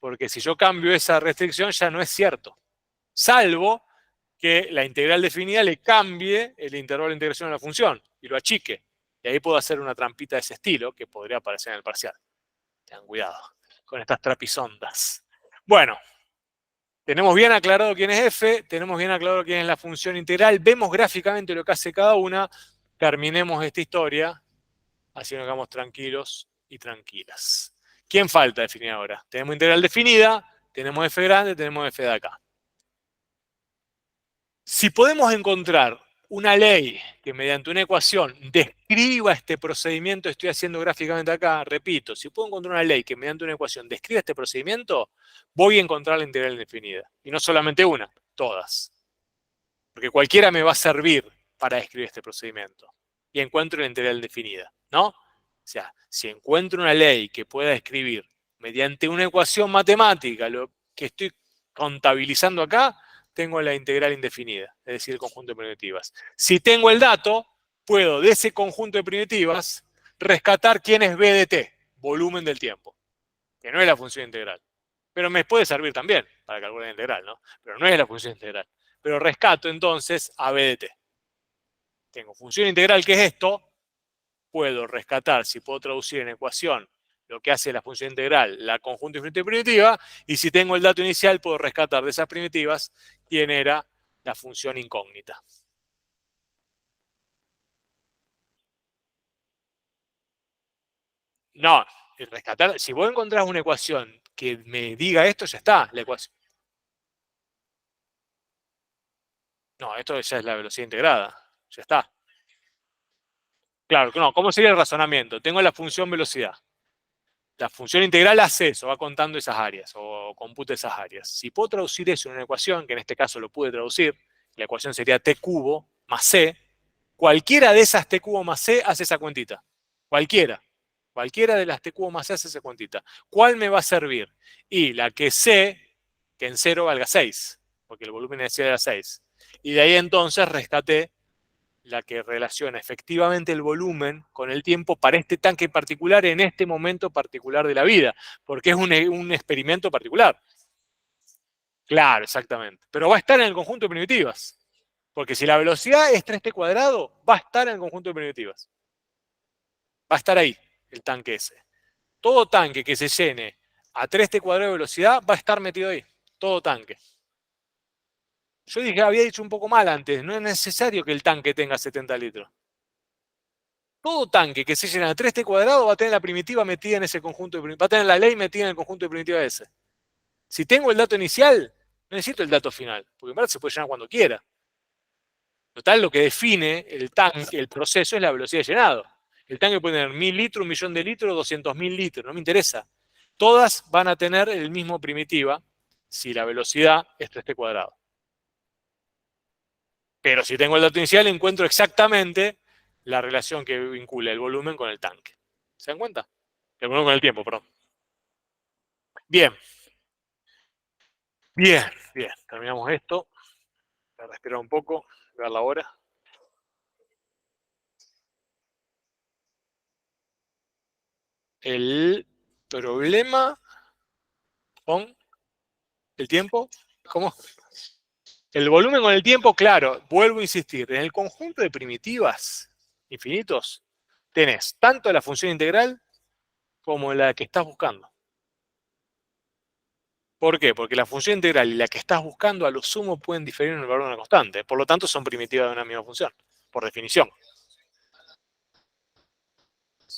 porque si yo cambio esa restricción ya no es cierto. Salvo que la integral definida le cambie el intervalo de integración de la función y lo achique. Y ahí puedo hacer una trampita de ese estilo que podría aparecer en el parcial. Tengan cuidado con estas trapisondas. Bueno, tenemos bien aclarado quién es f, tenemos bien aclarado quién es la función integral, vemos gráficamente lo que hace cada una, terminemos esta historia, así nos quedamos tranquilos y tranquilas. ¿Quién falta definir ahora? Tenemos integral definida, tenemos f grande, tenemos f de acá. Si podemos encontrar una ley que mediante una ecuación describa este procedimiento que estoy haciendo gráficamente acá, repito, si puedo encontrar una ley que mediante una ecuación describa este procedimiento, voy a encontrar la integral indefinida. Y no solamente una, todas. Porque cualquiera me va a servir para describir este procedimiento. Y encuentro la integral indefinida, ¿no? O sea, si encuentro una ley que pueda describir mediante una ecuación matemática lo que estoy contabilizando acá, tengo la integral indefinida, es decir, el conjunto de primitivas. Si tengo el dato, puedo de ese conjunto de primitivas rescatar quién es b de t, volumen del tiempo, que no es la función integral. Pero me puede servir también para calcular la integral, ¿no? Pero no es la función integral. Pero rescato entonces a b de t. Tengo función integral, que es esto. Puedo rescatar, si puedo traducir en ecuación lo que hace la función integral, la conjunto infinito de primitiva, y si tengo el dato inicial, puedo rescatar de esas primitivas quién era la función incógnita. No, rescatar, si vos encontrás una ecuación que me diga esto, ya está, la ecuación. No, esto ya es la velocidad integrada, ya está. Claro, no, ¿cómo sería el razonamiento? Tengo la función velocidad. La función integral hace eso, va contando esas áreas o computa esas áreas. Si puedo traducir eso en una ecuación, que en este caso lo pude traducir, la ecuación sería t cubo más c, cualquiera de esas t cubo más c hace esa cuentita. Cualquiera. Cualquiera de las t cubo más c hace esa cuentita. ¿Cuál me va a servir? Y la que c, que en 0 valga 6, porque el volumen inicial era 6. Y de ahí entonces rescaté la que relaciona efectivamente el volumen con el tiempo para este tanque particular en este momento particular de la vida, porque es un experimento particular. Claro, exactamente. Pero va a estar en el conjunto de primitivas, porque si la velocidad es 3t cuadrado, va a estar en el conjunto de primitivas. Va a estar ahí, el tanque ese. Todo tanque que se llene a 3t cuadrado de velocidad va a estar metido ahí. Todo tanque. Yo dije, había dicho un poco mal antes, no es necesario que el tanque tenga 70 litros. Todo tanque que se llena a 3t cuadrado va a tener la primitiva metida en ese conjunto, va a tener la ley metida en el conjunto de primitiva ese. Si tengo el dato inicial, no necesito el dato final, porque en verdad se puede llenar cuando quiera. Total, lo que define el tanque, el proceso, es la velocidad de llenado. El tanque puede tener 1000 litros, 1.000.000 de litros, 200.000 litros, no me interesa. Todas van a tener el mismo primitiva si la velocidad es 3t cuadrado. Pero si tengo el dato inicial, encuentro exactamente la relación que vincula el volumen con el tanque. ¿Se dan cuenta? El volumen con el tiempo, perdón. Bien. Bien, bien. Terminamos esto. Voy a respirar un poco, ver la hora. El problema con el tiempo, ¿cómo? El volumen con el tiempo, claro, vuelvo a insistir, en el conjunto de primitivas infinitos tenés tanto la función integral como la que estás buscando. ¿Por qué? Porque la función integral y la que estás buscando a lo sumo pueden diferir en el valor de una constante. Por lo tanto, son primitivas de una misma función, por definición.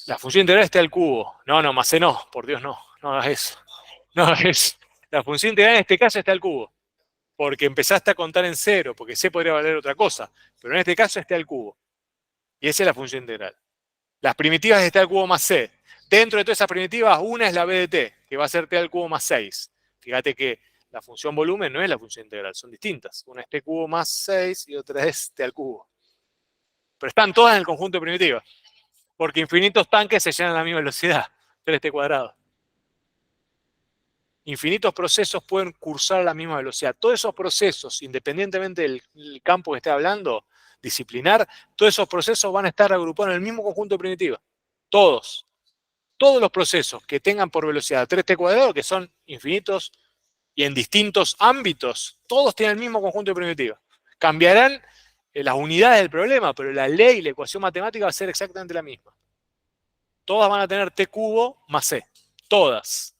La función integral está al cubo. No, más C no, por Dios no. No hagas eso. No hagas eso. La función integral en este caso está al cubo. Porque empezaste a contar en 0, porque C podría valer otra cosa. Pero en este caso está al cubo. Y esa es la función integral. Las primitivas está al cubo más C. Dentro de todas esas primitivas, una es la b de t, que va a ser t al cubo más 6. Fíjate que la función volumen no es la función integral, son distintas. Una es t cubo más 6 y otra es t al cubo. Pero están todas en el conjunto de primitivas. Porque infinitos tanques se llenan a la misma velocidad, 3t cuadrado. Infinitos procesos pueden cursar a la misma velocidad. Todos esos procesos, independientemente del campo que esté hablando, disciplinar, todos esos procesos van a estar agrupados en el mismo conjunto de primitivas. Todos. Todos los procesos que tengan por velocidad 3t cuadrado, que son infinitos y en distintos ámbitos, todos tienen el mismo conjunto de primitivas. Cambiarán las unidades del problema, pero la ley, la ecuación matemática va a ser exactamente la misma. Todas van a tener t cubo más c. Todas.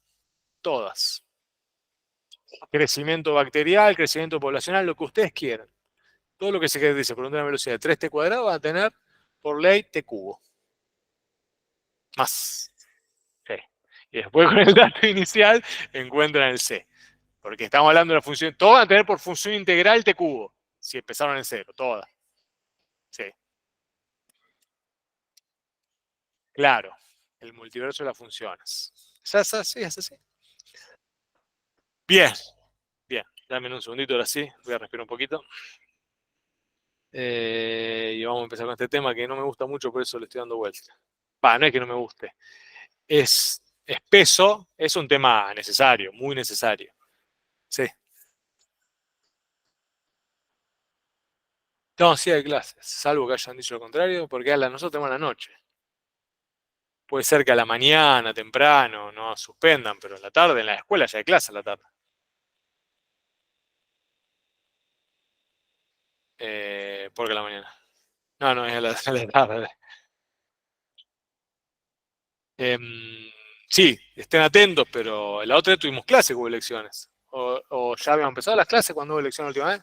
Todas. Crecimiento bacterial, crecimiento poblacional, lo que ustedes quieran. Todo lo que se dice por una velocidad de 3t cuadrado va a tener por ley t cubo. Más. Sí. Y después con el dato inicial encuentran el c. Porque estamos hablando de la función. Todas van a tener por función integral t cubo. Si empezaron en 0, todas. Claro, el multiverso de las funciones. ¿Es así? ¿Es así? Bien, bien. Dame un segundito ahora sí. Voy a respirar un poquito. Y vamos a empezar con este tema que no me gusta mucho, por eso le estoy dando vuelta. No es que no me guste. Es espeso, es un tema necesario, muy necesario. Sí. No, sí hay clases, salvo que hayan dicho lo contrario, porque nosotros tenemos la noche. Puede ser que a la mañana, temprano, no suspendan, pero en la tarde, en la escuela ya hay clase en la tarde. ¿Por qué a la mañana? No, es a la tarde. Sí, estén atentos, pero la otra vez tuvimos clase que hubo elecciones. O ya habíamos empezado las clases cuando hubo elección la última vez.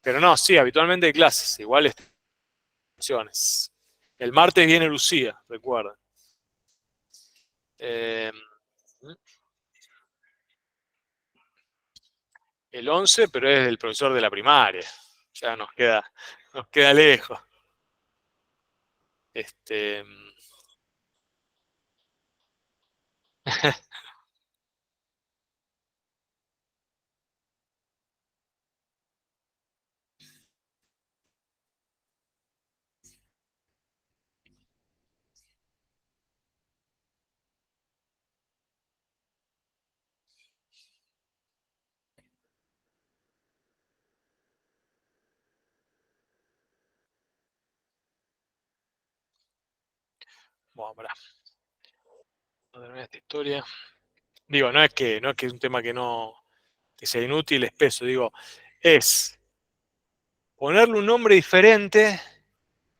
Pero no, sí, habitualmente hay clases, igual elecciones. El martes viene Lucía, recuerden. El 11, pero es el profesor de la primaria. Ya nos queda lejos. Bueno, pará. Vamos a terminar esta historia. Digo, no es que es un tema que sea inútil, espeso, digo, es ponerle un nombre diferente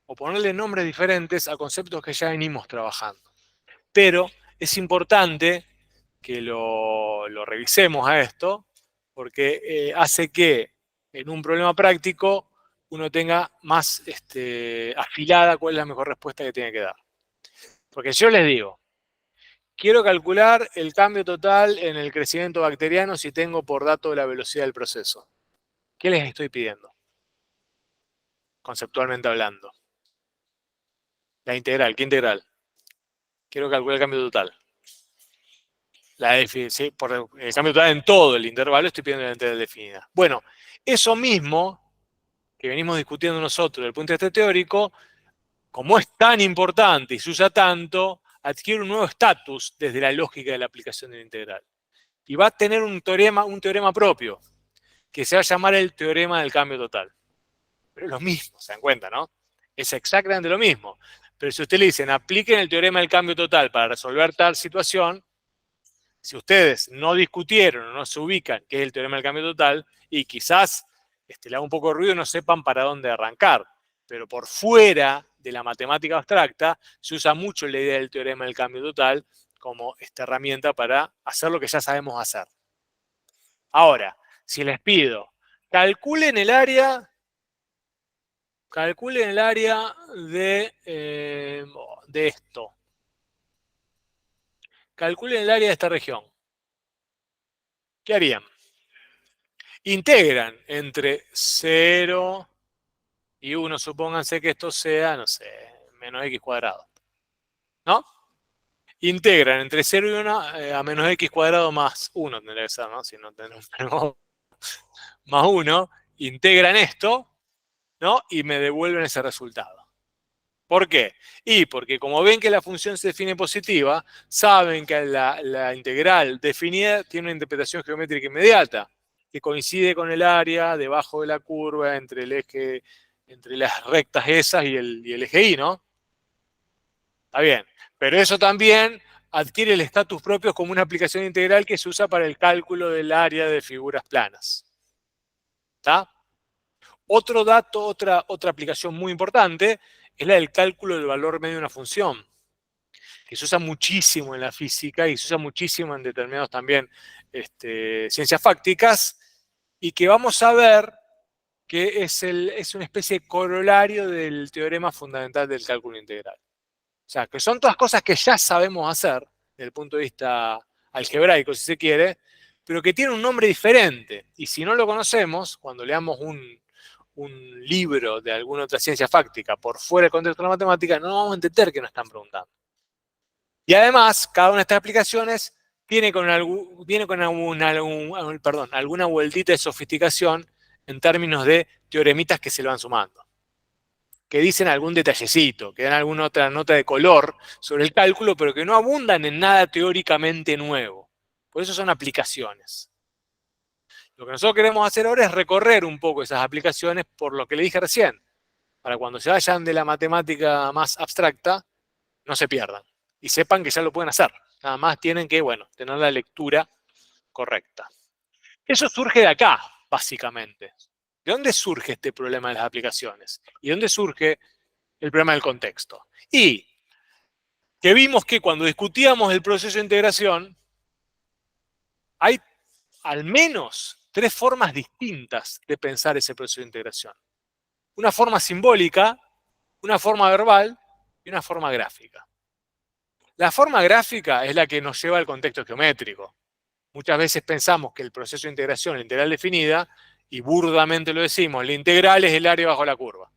o ponerle nombres diferentes a conceptos que ya venimos trabajando. Pero es importante que lo revisemos a esto, porque hace que en un problema práctico uno tenga más afilada cuál es la mejor respuesta que tiene que dar. Porque yo les digo, quiero calcular el cambio total en el crecimiento bacteriano si tengo por dato la velocidad del proceso. ¿Qué les estoy pidiendo? Conceptualmente hablando. La integral, ¿qué integral? Quiero calcular el cambio total. ¿Sí? Por el cambio total en todo el intervalo estoy pidiendo la integral definida. Bueno, eso mismo que venimos discutiendo nosotros desde el punto de vista teórico, como es tan importante y se usa tanto, adquiere un nuevo estatus desde la lógica de la aplicación de la integral. Y va a tener un teorema propio, que se va a llamar el teorema del cambio total. Pero es lo mismo, se dan cuenta, ¿no? Es exactamente lo mismo. Pero si ustedes le dicen, apliquen el teorema del cambio total para resolver tal situación, si ustedes no discutieron o no se ubican qué es el teorema del cambio total, y quizás le haga un poco de ruido y no sepan para dónde arrancar, pero por fuera de la matemática abstracta se usa mucho la idea del teorema del cambio total como esta herramienta para hacer lo que ya sabemos hacer. Ahora, si les pido, calculen el área de esto. Calculen el área de esta región. ¿Qué harían? Integran entre 0 y 1, supónganse que esto sea, no sé, menos x cuadrado. ¿No? Integran entre 0 y 1 a menos x cuadrado más 1, tendría que ser, ¿no? Si no tenemos más 1, integran esto, ¿no? Y me devuelven ese resultado. ¿Por qué? Y porque como ven que la función se define positiva, saben que la integral definida tiene una interpretación geométrica inmediata, que coincide con el área debajo de la curva entre el eje, entre las rectas esas y el eje Y, ¿no? Está bien. Pero eso también adquiere el estatus propio como una aplicación integral que se usa para el cálculo del área de figuras planas. ¿Está? Otro dato, otra aplicación muy importante es la del cálculo del valor medio de una función, que se usa muchísimo en la física y se usa muchísimo en determinados también ciencias fácticas, y que vamos a ver que es una especie de corolario del teorema fundamental del cálculo integral. O sea, que son todas cosas que ya sabemos hacer, desde el punto de vista algebraico, si se quiere, pero que tienen un nombre diferente. Y si no lo conocemos, cuando leamos un un libro de alguna otra ciencia fáctica por fuera del contexto de la matemática, no vamos a entender qué nos están preguntando. Y además, cada una de estas aplicaciones viene con alguna vueltita de sofisticación en términos de teoremitas que se le van sumando, que dicen algún detallecito, que dan alguna otra nota de color sobre el cálculo, pero que no abundan en nada teóricamente nuevo. Por eso son aplicaciones. Lo que nosotros queremos hacer ahora es recorrer un poco esas aplicaciones por lo que le dije recién, para cuando se vayan de la matemática más abstracta, no se pierdan y sepan que ya lo pueden hacer. Nada más tienen que, bueno, tener la lectura correcta. Eso surge de acá, básicamente. ¿De dónde surge este problema de las aplicaciones? ¿Y de dónde surge el problema del contexto? Y que vimos que cuando discutíamos el proceso de integración, hay al menos 3 formas distintas de pensar ese proceso de integración. Una forma simbólica, una forma verbal y una forma gráfica. La forma gráfica es la que nos lleva al contexto geométrico. Muchas veces pensamos que el proceso de integración, la integral definida, y burdamente lo decimos, la integral es el área bajo la curva.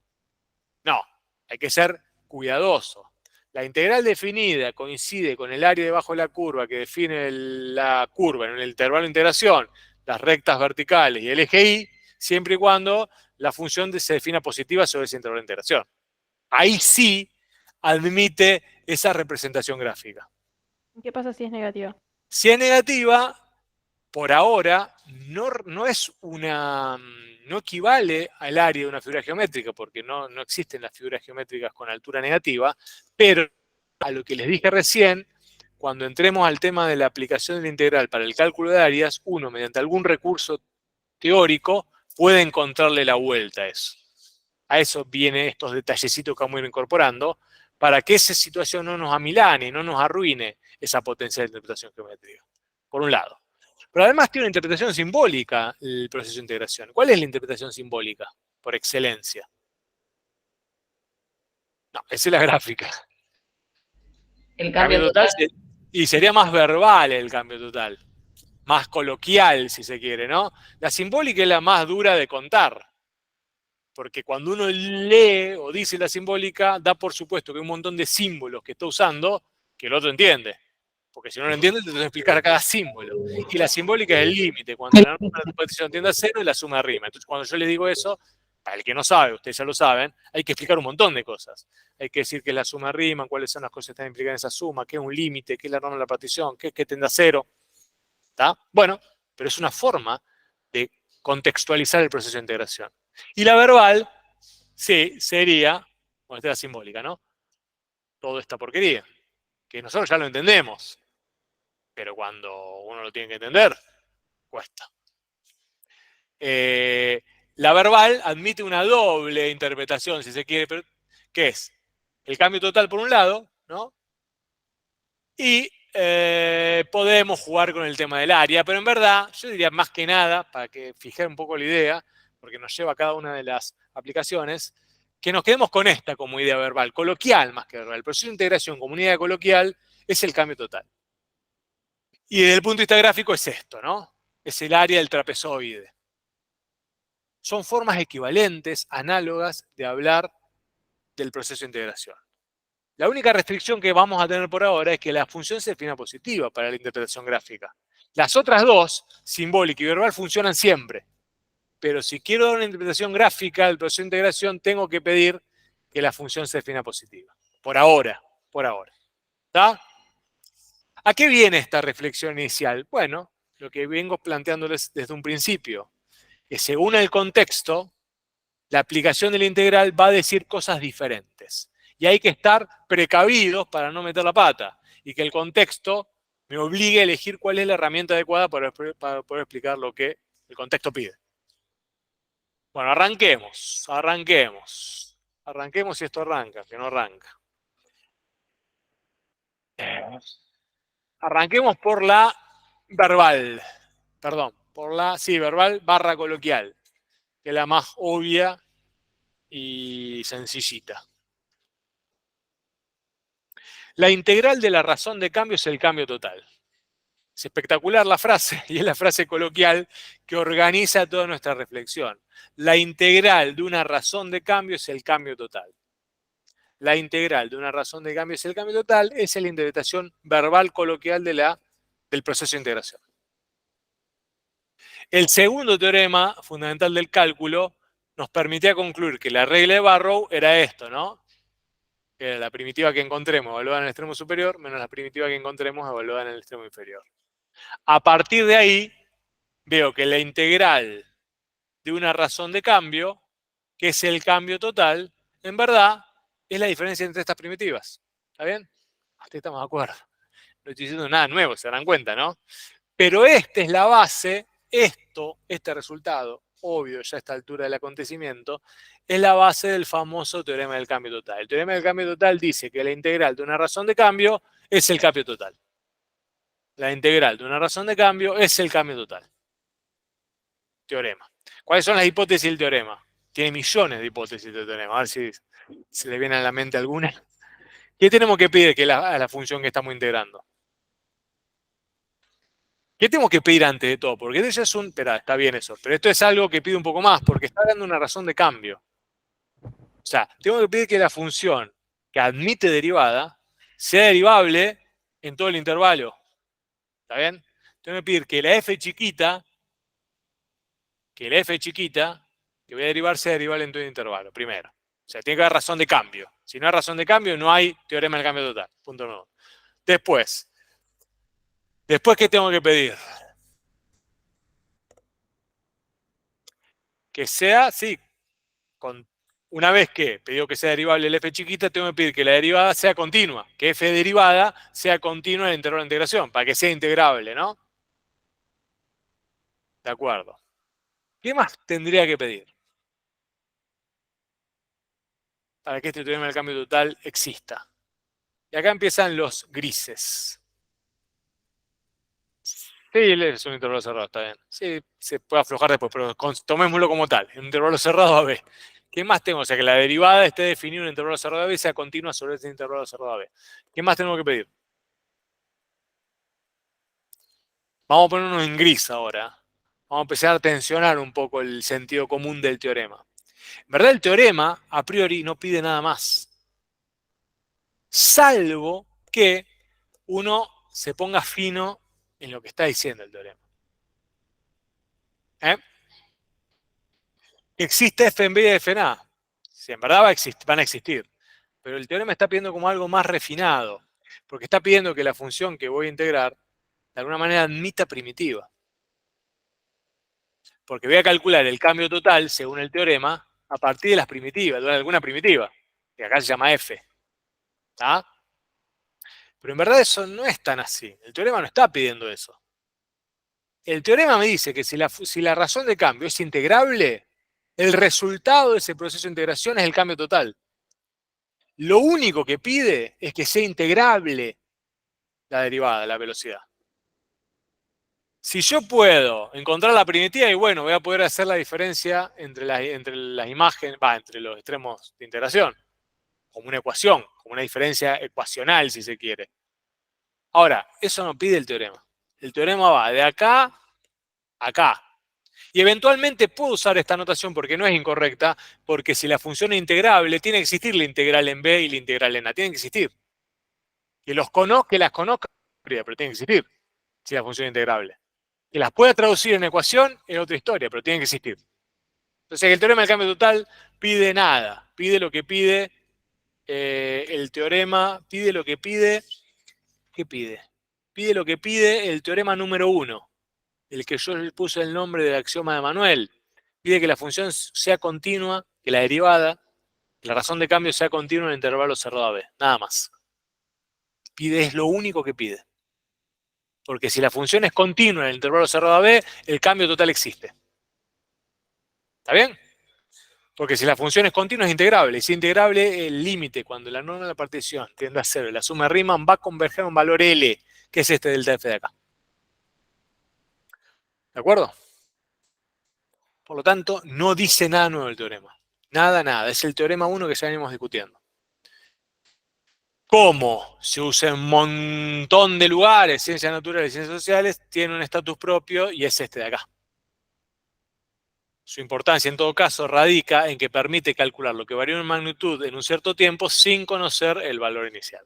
No, hay que ser cuidadoso. La integral definida coincide con el área debajo de la curva que define la curva en el intervalo de integración, las rectas verticales y el eje Y, siempre y cuando la función se defina positiva sobre ese intervalo de integración. Ahí sí admite esa representación gráfica. ¿Qué pasa si es negativa? Si es negativa, por ahora no equivale al área de una figura geométrica, porque no existen las figuras geométricas con altura negativa, pero a lo que les dije recién, cuando entremos al tema de la aplicación de la integral para el cálculo de áreas, uno, mediante algún recurso teórico, puede encontrarle la vuelta a eso. A eso vienen estos detallecitos que vamos a ir incorporando, para que esa situación no nos amilane, no nos arruine esa potencial interpretación geométrica, por un lado. Pero además tiene una interpretación simbólica el proceso de integración. ¿Cuál es la interpretación simbólica por excelencia? No, esa es la gráfica. El cambio total. Y sería más verbal el cambio total. Más coloquial, si se quiere, ¿no? La simbólica es la más dura de contar. Porque cuando uno lee o dice la simbólica, da por supuesto que hay un montón de símbolos que está usando que el otro entiende. Porque si no lo entiende, te tengo que explicar cada símbolo. Y la simbólica es el límite. Cuando la repetición tiende a 0 y la suma rima. Entonces, cuando yo le digo eso, para el que no sabe, ustedes ya lo saben, hay que explicar un montón de cosas. Hay que decir qué es la suma rima, cuáles son las cosas que están implicadas en esa suma, qué es un límite, qué es la norma de la partición, qué es que tiende a 0. ¿Está? Bueno, pero es una forma de contextualizar el proceso de integración. Y la verbal, sí, sería, bueno, esta es la simbólica, ¿no? Toda esta porquería, que nosotros ya lo entendemos, pero cuando uno lo tiene que entender, cuesta. La verbal admite una doble interpretación, si se quiere, pero ¿qué es? El cambio total por un lado, ¿no? Y podemos jugar con el tema del área, pero en verdad, yo diría más que nada, para que fijé un poco la idea, porque nos lleva a cada una de las aplicaciones, que nos quedemos con esta como idea verbal, coloquial más que verbal. El proceso de integración como unidad coloquial es el cambio total. Y desde el punto de vista gráfico es esto, ¿no? Es el área del trapezoide. Son formas equivalentes, análogas, de hablar del proceso de integración. La única restricción que vamos a tener por ahora es que la función se defina positiva para la interpretación gráfica. Las otras dos, simbólica y verbal, funcionan siempre. Pero si quiero dar una interpretación gráfica del proceso de integración, tengo que pedir que la función se defina positiva. Por ahora, por ahora. ¿Está? ¿A qué viene esta reflexión inicial? Bueno, lo que vengo planteándoles desde un principio, que según el contexto, la aplicación de la integral va a decir cosas diferentes. Y hay que estar precavidos para no meter la pata. Y que el contexto me obligue a elegir cuál es la herramienta adecuada para poder explicar lo que el contexto pide. Bueno, arranquemos. Arranquemos si esto arranca, que no arranca. Arranquemos por la verbal. Perdón, verbal barra coloquial, que es la más obvia y sencillita. La integral de la razón de cambio es el cambio total. Es espectacular la frase, y es la frase coloquial que organiza toda nuestra reflexión. La integral de una razón de cambio es el cambio total. La integral de una razón de cambio es el cambio total, esa es la interpretación verbal coloquial del proceso de integración. El segundo teorema fundamental del cálculo nos permitía concluir que la regla de Barrow era esto, ¿no? Que era la primitiva que encontremos evaluada en el extremo superior menos la primitiva que encontremos evaluada en el extremo inferior. A partir de ahí, veo que la integral de una razón de cambio, que es el cambio total, en verdad es la diferencia entre estas primitivas. ¿Está bien? Hasta ahí estamos de acuerdo. No estoy diciendo nada nuevo, se darán cuenta, ¿no? Pero esta es la base, este resultado, obvio ya a esta altura del acontecimiento, es la base del famoso teorema del cambio total. El teorema del cambio total dice que la integral de una razón de cambio es el cambio total. La integral de una razón de cambio es el cambio total. Teorema. ¿Cuáles son las hipótesis del teorema? Tiene millones de hipótesis del teorema. A ver si se le viene a la mente alguna. ¿Qué tenemos que pedir a la función que estamos integrando? ¿Qué tenemos que pedir antes de todo? Porque esto ya es un... Espera, está bien eso. Pero esto es algo que pide un poco más, porque está dando una razón de cambio. O sea, tengo que pedir que la función que admite derivada sea derivable en todo el intervalo. ¿Está bien? Tengo que pedir que la f chiquita, que voy a derivar, sea derivable en todo el intervalo, primero. O sea, tiene que haber razón de cambio. Si no hay razón de cambio, no hay teorema del cambio total. Punto nuevo. Después, ¿qué tengo que pedir? Que sea, sí, una vez que pedido que sea derivable el f chiquita, tengo que pedir que la derivada sea continua, que f derivada sea continua en el intervalo de integración, para que sea integrable, ¿no? De acuerdo. ¿Qué más tendría que pedir para que este teorema del cambio total exista? Y acá empiezan los grises. Sí, es un intervalo cerrado, está bien. Sí, se puede aflojar después, pero tomémoslo como tal, un intervalo cerrado AB. ¿Qué más tengo? O sea, que la derivada esté definida en un intervalo cerrado AB y sea continua sobre ese intervalo cerrado AB. ¿Qué más tengo que pedir? Vamos a ponernos en gris ahora. Vamos a empezar a tensionar un poco el sentido común del teorema. En verdad, el teorema, a priori, no pide nada más. Salvo que uno se ponga fino en lo que está diciendo el teorema. Existe f en b y f en a. Si en verdad van a existir. Pero el teorema está pidiendo como algo más refinado. Porque está pidiendo que la función que voy a integrar, de alguna manera, admita primitiva. Porque voy a calcular el cambio total, según el teorema, a partir de las primitivas, de alguna primitiva. Que acá se llama f. ¿Está? Pero en verdad eso no es tan así. El teorema no está pidiendo eso. El teorema me dice que si la razón de cambio es integrable, el resultado de ese proceso de integración es el cambio total. Lo único que pide es que sea integrable la derivada, la velocidad. Si yo puedo encontrar la primitiva, y bueno, voy a poder hacer la diferencia entre las imágenes, entre los extremos de integración, como una ecuación, como una diferencia ecuacional, si se quiere. Ahora, eso no pide el teorema. El teorema va de acá a acá. Y eventualmente puedo usar esta notación porque no es incorrecta, porque si la función es integrable, tiene que existir la integral en b y la integral en a. Tienen que existir. Que las conozca, pero tienen que existir, si la función es integrable. Que las pueda traducir en ecuación es otra historia, pero tienen que existir. Entonces, el teorema del cambio total pide nada. Pide lo que pide el teorema, pide lo que pide. ¿Qué pide? Pide lo que pide el teorema número 1. El que yo le puse el nombre del axioma de Manuel. Pide que la función sea continua, que la derivada, que la razón de cambio sea continua en el intervalo cerrado AB. Nada más. Es lo único que pide. Porque si la función es continua en el intervalo cerrado AB, el cambio total existe. ¿Está bien? Porque si la función es continua es integrable. Y si es integrable, el límite, cuando la norma de la partición tiende a 0 y la suma de Riemann va a converger a un valor L, que es este delta F de acá. ¿De acuerdo? Por lo tanto, no dice nada nuevo el teorema. Nada. Es el teorema 1 que ya venimos discutiendo. como se usa en un montón de lugares, ciencias naturales y ciencias sociales, tiene un estatus propio y es este de acá. Su importancia, en todo caso, radica en que permite calcular lo que varía en magnitud en un cierto tiempo sin conocer el valor inicial.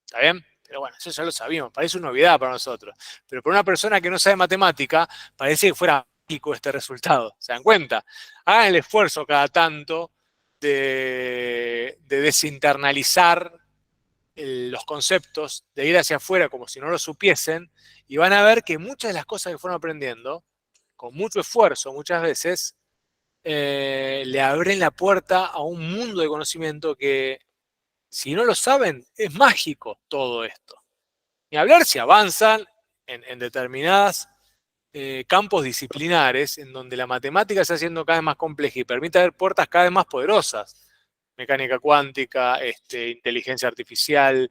¿Está bien? Pero bueno, eso ya lo sabíamos, parece una novedad para nosotros. Pero para una persona que no sabe matemática, parece que fuera mágico este resultado. ¿Se dan cuenta? Hagan el esfuerzo cada tanto de desinternalizar los conceptos, de ir hacia afuera como si no lo supiesen, y van a ver que muchas de las cosas que fueron aprendiendo, con mucho esfuerzo muchas veces, le abren la puerta a un mundo de conocimiento que, si no lo saben, es mágico todo esto. Ni hablar si avanzan en determinados campos disciplinares en donde la matemática se está haciendo cada vez más compleja y permite abrir puertas cada vez más poderosas. Mecánica cuántica, inteligencia artificial,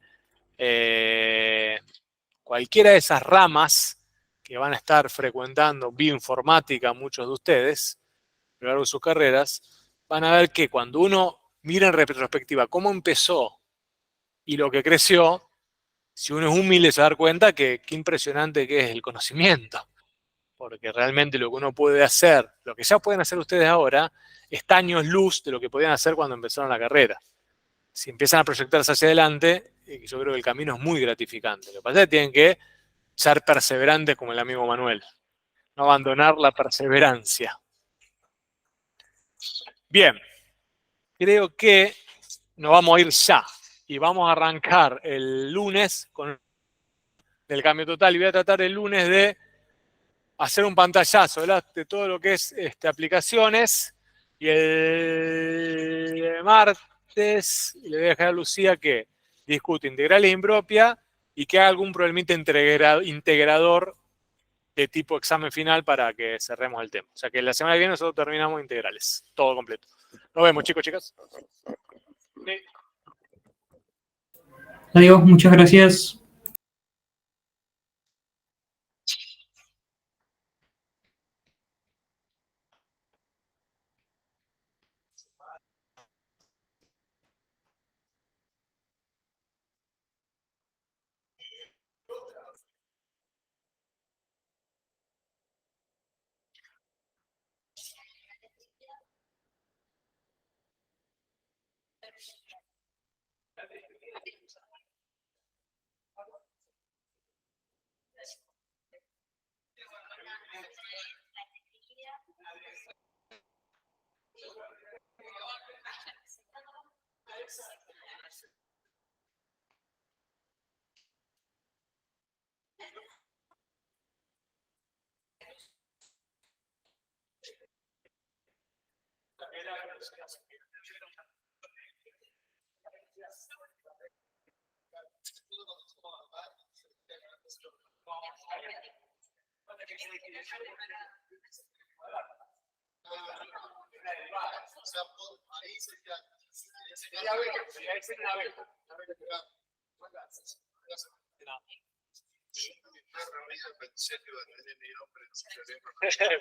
cualquiera de esas ramas que van a estar frecuentando bioinformática muchos de ustedes a lo largo de sus carreras, van a ver que cuando uno mira en retrospectiva cómo empezó y lo que creció, si uno es humilde se va a dar cuenta que qué impresionante que es el conocimiento. Porque realmente lo que uno puede hacer, lo que ya pueden hacer ustedes ahora, está años luz de lo que podían hacer cuando empezaron la carrera. Si empiezan a proyectarse hacia adelante, yo creo que el camino es muy gratificante. Lo que pasa es que tienen que ser perseverantes como el amigo Manuel. No abandonar la perseverancia. Bien, creo que nos vamos a ir ya. Y vamos a arrancar el lunes con el cambio total. Y voy a tratar el lunes de hacer un pantallazo, ¿verdad?, de todo lo que es aplicaciones. Y el martes le voy a dejar a Lucía que discute integrales impropia y que haga algún problemita integrador de tipo examen final para que cerremos el tema. O sea que la semana que viene nosotros terminamos integrales, todo completo. Nos vemos, chicos, chicas. Sí. Adiós, muchas gracias.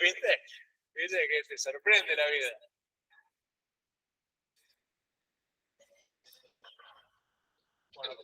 ¿Viste? ¿Viste que te sorprende la vida? Bueno,